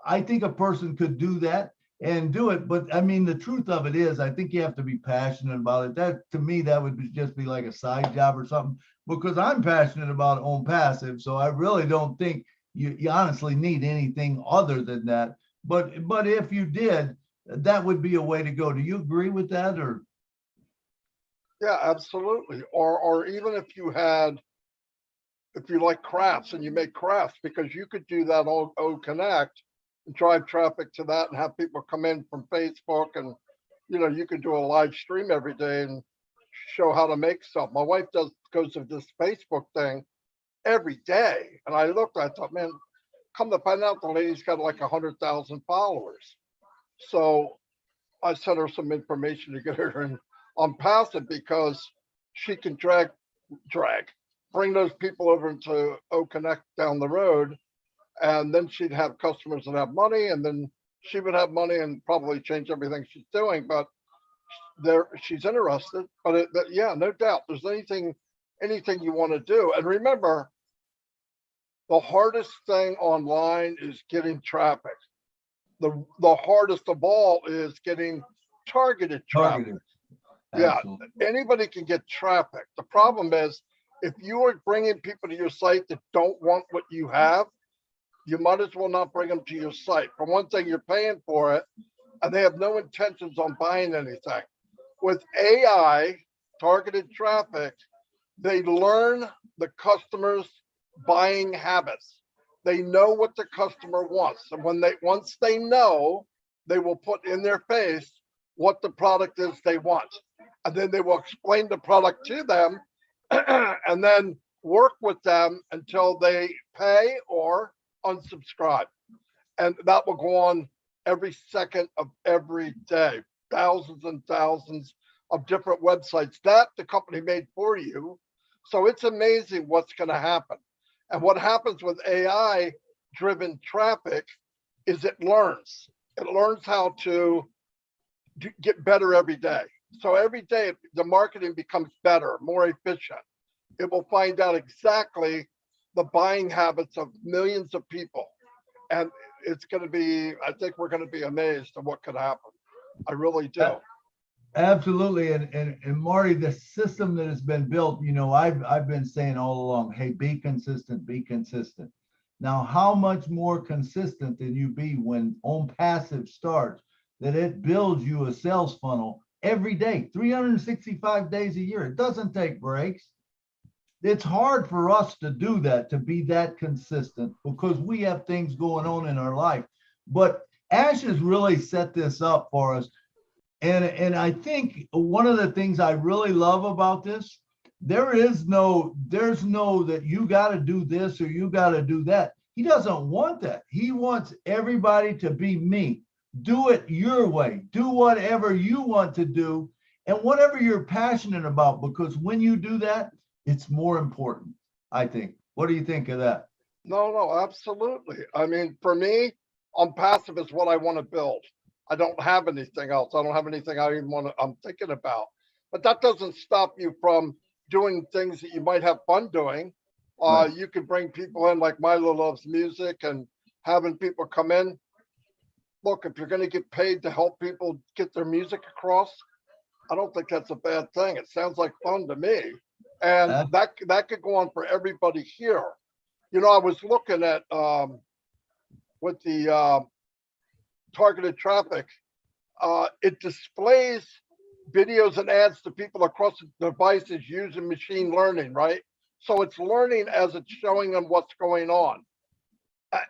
I think a person could do that and do it. But I mean, the truth of it is, I think you have to be passionate about it. That, to me, that would just be like a side job or something, because I'm passionate about ONPASSIVE. So I really don't think you honestly need anything other than that. But if you did, that would be a way to go. Do you agree with that? Or Yeah, absolutely. Or even if you like crafts and you make crafts, because you could do that on Connect and drive traffic to that and have people come in from Facebook, and you could do a live stream every day and show how to make stuff. My wife goes to this Facebook thing every day, and I thought, man, come to find out the lady's got like 100,000 followers. So I sent her some information to get her in on Passive, because she can bring those people over into Connect down the road, and then she'd have customers that have money, and then she would have money and probably change everything she's doing. But she's interested. But yeah, no doubt, there's anything you want to do. And remember, the hardest thing online is getting traffic. The hardest of all is getting targeted traffic. Yeah, anybody can get traffic. The problem is, if you are bringing people to your site that don't want what you have, you might as well not bring them to your site. For one thing, you're paying for it, and they have no intentions on buying anything. With AI, targeted traffic, they learn the customer's buying habits. They know what the customer wants. And once they know, they will put in their face what the product is they want. And then they will explain the product to them and then work with them until they pay or unsubscribe. And that will go on every second of every day. Thousands and thousands of different websites that the company made for you. So it's amazing what's going to happen. And what happens with AI driven traffic is it learns how to get better every day. So every day the marketing becomes better, more efficient. It will find out exactly the buying habits of millions of people. And it's going to be, I think we're going to be amazed at what could happen. I really do. Absolutely. And Marty, the system that has been built, I've been saying all along, hey, be consistent, be consistent. Now, how much more consistent can you be when ONPASSIVE starts, that it builds you a sales funnel every day, 365 days a year. It doesn't take breaks. It's hard for us to do that, to be that consistent, because we have things going on in our life. But Ash has really set this up for us. And I think one of the things I really love about this, there's no that you got to do this or you got to do that. He doesn't want that. He wants everybody to be me. Do it your way. Do whatever you want to do and whatever you're passionate about, because when you do that, it's more important, I think. What do you think of that? No, absolutely. I mean, for me, ONPASSIVE is what I want to build. I don't have anything else. I don't have anything I'm thinking about. But that doesn't stop you from doing things that you might have fun doing. Right. You can bring people in, like Milo loves music, and having people come in. Look, if you're going to get paid to help people get their music across, I don't think that's a bad thing. It sounds like fun to me. And that could go on for everybody here. I was looking at with the targeted traffic, it displays videos and ads to people across the devices using machine learning, right? So it's learning as it's showing them what's going on.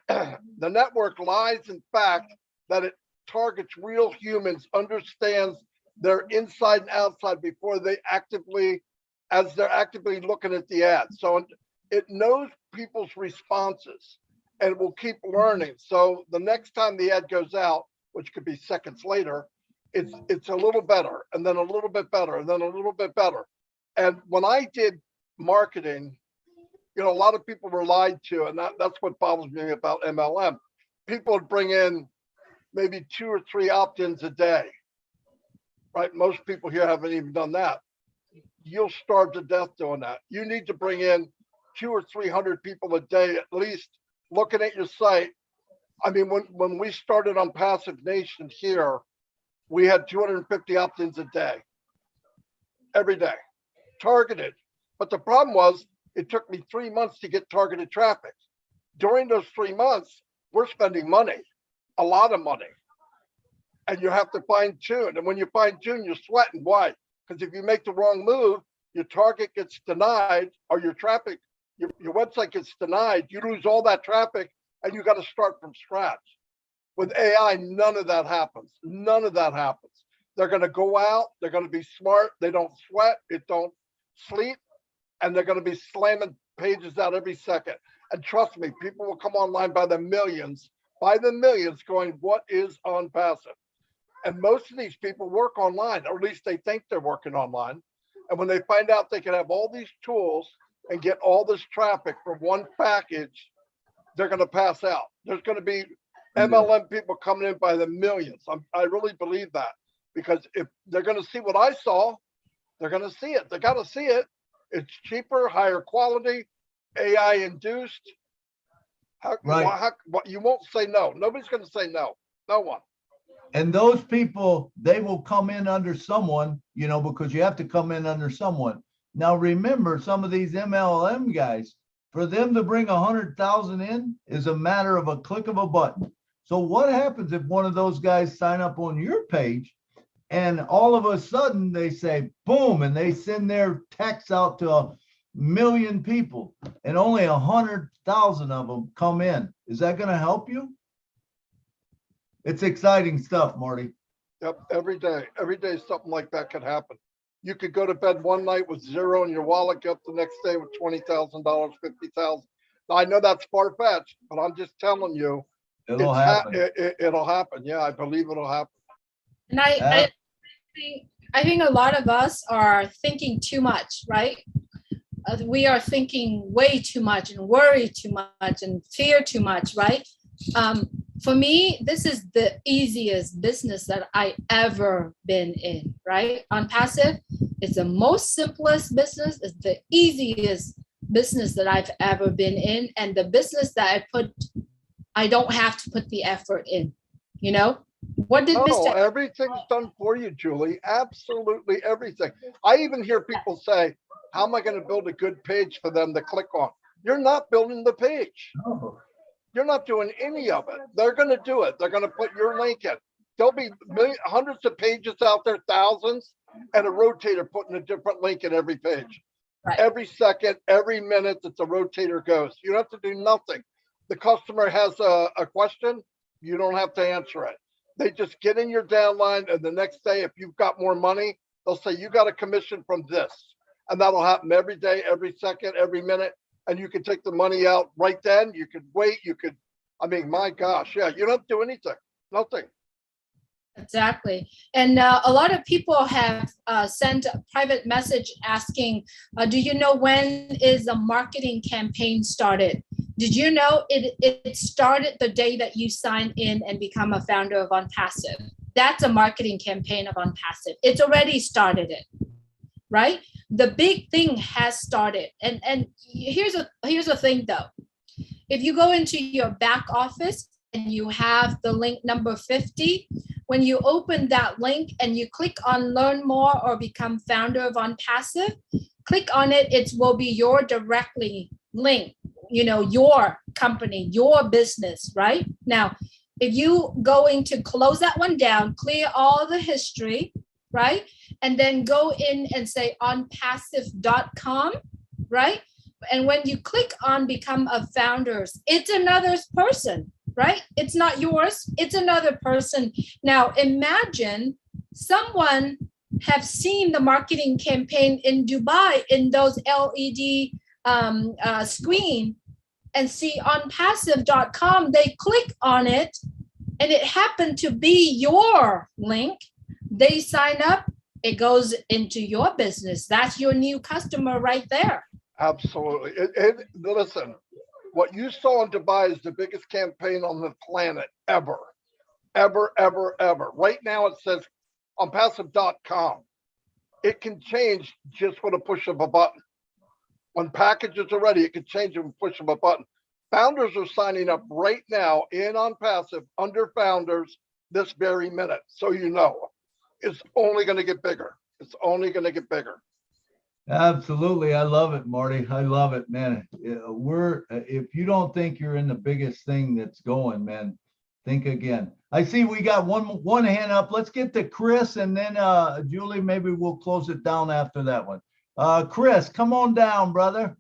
The network lies in fact that it targets real humans, understands their inside and outside before they're actively looking at the ad. So it knows people's responses and will keep learning. So the next time the ad goes out, which could be seconds later, it's a little better, and then a little bit better, and then a little bit better. And when I did marketing, a lot of people were lied to, and that's what bothers me about MLM. People would bring in maybe 2 or 3 opt-ins a day, right? Most people here haven't even done that. You'll starve to death doing that. You need to bring in 200 or 300 people a day, at least, looking at your site, I mean, when we started on Passive Nation here, we had 250 opt-ins a day, every day, targeted. But the problem was, it took me 3 months to get targeted traffic. During those 3 months, we're spending money, a lot of money. And you have to fine tune. And when you fine tune, you're sweating. Why? Because if you make the wrong move, your target gets denied, or your traffic, your website gets denied. You lose all that traffic, and you got to start from scratch. With AI, none of that happens. None of that happens. They're going to go out. They're going to be smart. They don't sweat. It don't sleep. And they're going to be slamming pages out every second. And trust me, people will come online by the millions going, what is ONPASSIVE? And most of these people work online, or at least they think they're working online. And when they find out they can have all these tools and get all this traffic from one package, they're going to pass out. There's going to be MLM people coming in by the millions. I really believe that, because if they're going to see what I saw, they're going to see it. They got to see it. It's cheaper, higher quality, AI induced. You won't say no. Nobody's going to say no. No one. And those people, they will come in under someone, you know, because you have to come in under someone. Now, remember, some of these MLM guys, for them to bring 100,000 in is a matter of a click of a button. So what happens if one of those guys sign up on your page and all of a sudden they say, boom, and they send their text out to 1 million people and only 100,000 of them come in? Is that going to help you? It's exciting stuff, Marty. Yep, every day something like that could happen. You could go to bed one night with zero in your wallet, get up the next day with $20,000, $50,000. Now, I know that's far-fetched, but I'm just telling you, It'll happen. It'll happen. Yeah, I believe it'll happen. And I think a lot of us are thinking too much, right? We are thinking way too much and worry too much and fear too much, right? For me, this is the easiest business that I ever been in, right? ONPASSIVE is the most simplest business. It's the easiest business that I've ever been in. And the business that I don't have to put the effort in, you know? What did Mr. Everything's done for you, Julie. Absolutely everything. I even hear people say, how am I going to build a good page for them to click on? You're not building the page. No. You're not doing any of it. They're going to do it. They're going to put your link in. There'll be hundreds of pages out there, thousands, and a rotator putting a different link in every page. Right. Every second, every minute that the rotator goes. You don't have to do nothing. The customer has a question, you don't have to answer it. They just get in your downline, and the next day, if you've got more money, they'll say, you got a commission from this. And that'll happen every day, every second, every minute. And you can take the money out right then. You could wait. You could, I mean, my gosh, yeah, you don't do anything, nothing. Exactly. And a lot of people have sent a private message asking, do you know when is the marketing campaign started? Did you know it started the day that you sign in and become a founder of ONPASSIVE? That's a marketing campaign of ONPASSIVE. It's already started it, right? The big thing has started. And here's a thing though. If you go into your back office and you have the link number 50, when you open that link and you click on learn more or become founder of ONPASSIVE, click on it, it will be your directly link, you know, your company, your business, right? Now, if you going to close that one down, clear all the history, right? And then go in and say onpassive.com, right? And when you click on become a founders, it's another person, right? It's not yours, it's another person. Now imagine someone have seen the marketing campaign in Dubai in those LED screen and see onpassive.com, they click on it and it happened to be your link. They sign up, it goes into your business. That's your new customer right there. Absolutely. Listen, what you saw in Dubai is the biggest campaign on the planet ever, ever, ever, ever. Right now it says onpassive.com. It can change just with a push of a button. When packages are ready, it can change with a push of a button. Founders are signing up right now in OnPassive under founders this very minute. So you know, it's only going to get bigger. It's only going to get bigger. Absolutely. I love it, Marty. I love it, man. If you don't think you're in the biggest thing that's going, man, think again. I see we got one hand up. Let's get to Chris, and then Julie, maybe we'll close it down after that one. Chris, come on down, brother.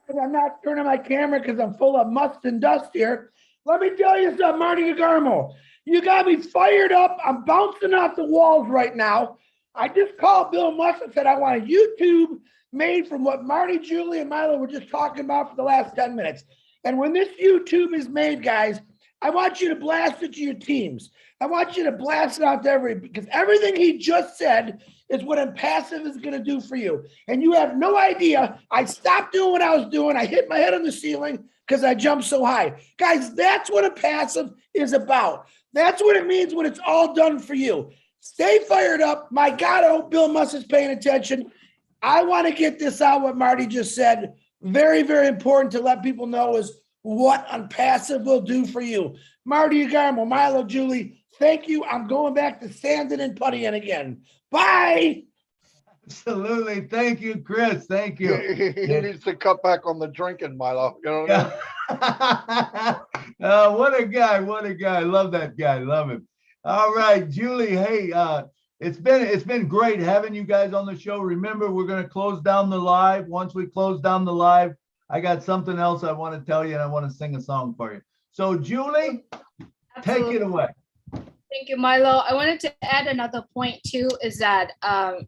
I'm not turning my camera because I'm full of must and dust here. Let me tell you something, Marty Garmo. You got me fired up. I'm bouncing off the walls right now. I just called Bill Musk and said I want a YouTube made from what Marty, Julie, and Milo were just talking about for the last 10 minutes. And when this YouTube is made, guys, I want you to blast it to your teams. I want you to blast it out to because everything he just said is what ONPASSIVE is going to do for you. And you have no idea. I stopped doing what I was doing. I hit my head on the ceiling because I jumped so high. Guys, that's what ONPASSIVE is about. That's what it means when it's all done for you. Stay fired up. My God, I hope Bill Musk is paying attention. I want to get this out, what Marty just said. Very, very important to let people know is what ONPASSIVE will do for you. Marty Garmo, Milo, Julie, thank you. I'm going back to sanding and puttying again. Bye. Absolutely. Thank you, Chris. Thank you. He needs to cut back on the drinking, Milo. You know what I mean? What a guy. What a guy. Love that guy. Love him. All right, Julie. Hey, it's been great having you guys on the show. Remember, we're going to close down the live. Once we close down the live, I got something else I want to tell you, and I want to sing a song for you. So, Julie, Take it away. Thank you, Milo. I wanted to add another point too, is that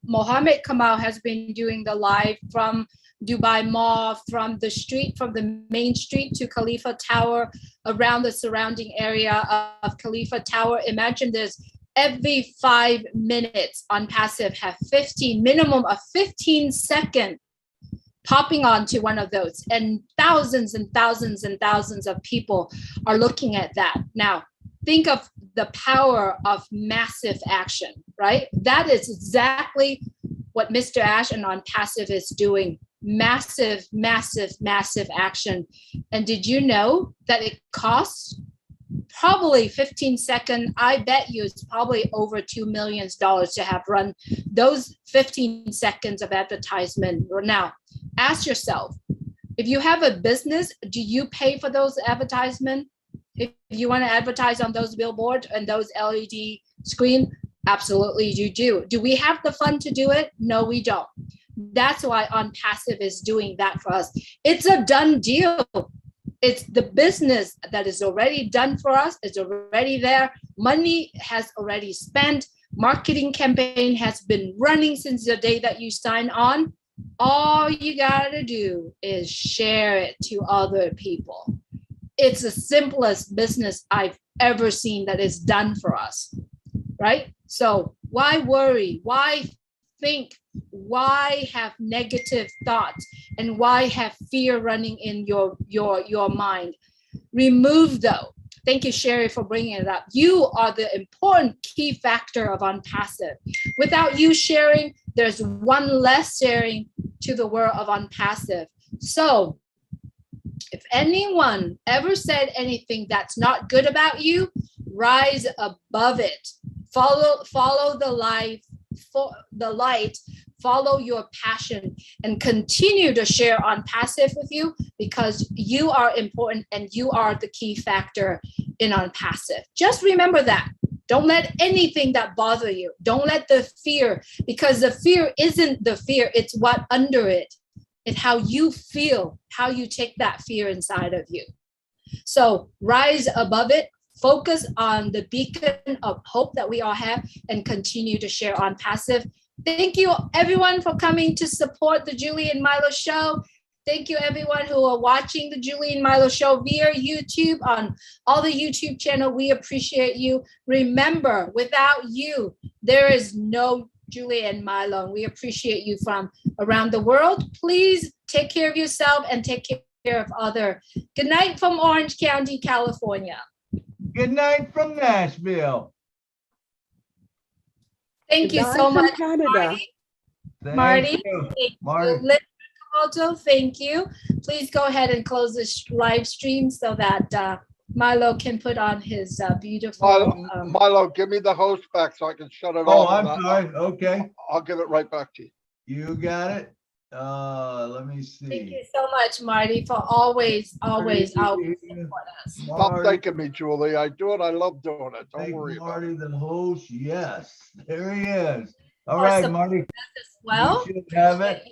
Mohammed Kamal has been doing the live from Dubai Mall, from the main street to Khalifa Tower, around the surrounding area of Khalifa Tower. Imagine this, every 5 minutes ONPASSIVE have minimum of 15 seconds popping onto one of those, and thousands and thousands and thousands of people are looking at that. Now, think of the power of massive action, right? That is exactly what Mr. Ash and ONPASSIVE is doing. Massive, massive, massive action. And did you know that it costs probably 15 seconds? I bet you it's probably over $2 million to have run those 15 seconds of advertisement. Now, ask yourself, if you have a business, do you pay for those advertisements? If you want to advertise on those billboards and those LED screen, absolutely you do. Do we have the fund to do it? No, we don't. That's why ONPASSIVE is doing that for us. It's a done deal. It's the business that is already done for us. It's already there. Money has already spent. Marketing campaign has been running since the day that you sign on. All you gotta do is share it to other people. It's the simplest business I've ever seen that is done for us, right? So why worry? Why think? Why have negative thoughts? And why have fear running in your mind? Remove those. Thank you, Sherry, for bringing it up. You are the important key factor of ONPASSIVE. Without you sharing, there's one less sharing to the world of ONPASSIVE. So if anyone ever said anything that's not good about you, rise above it. Follow the light, follow your passion, and continue to share ONPASSIVE with you, because you are important and you are the key factor in ONPASSIVE. Just remember that. Don't let anything that bother you. Don't let the fear, because the fear isn't the fear, it's what under it. It's how you feel, how you take that fear inside of you. So rise above it, focus on the beacon of hope that we all have, and continue to share ONPASSIVE. Thank you everyone for coming to support the Julie and Milo show. Thank you everyone who are watching the Julie and Milo show via YouTube, on all the YouTube channel. We appreciate you. Remember, without you, there is no Julie and Milo. We appreciate you from around the world. Please take care of yourself and take care of others. Good night from Orange County, California. Good night from Nashville. Thank you so much, Canada. Marty. Marty. Linda Alto, thank you. Please go ahead and close this live stream so that Milo can put on his beautiful. Milo, give me the host back so I can shut it Oh, off. I'm sorry. Okay, I'll give it right back to you. you got it. Let me Thank you see. so much, Marty, for always support us. Stop thanking me, Julie. I do it. I love doing it. Don't Thank worry about Marty, it. the host. Yes, there he is. All For right, support Marty. as well. You should have it.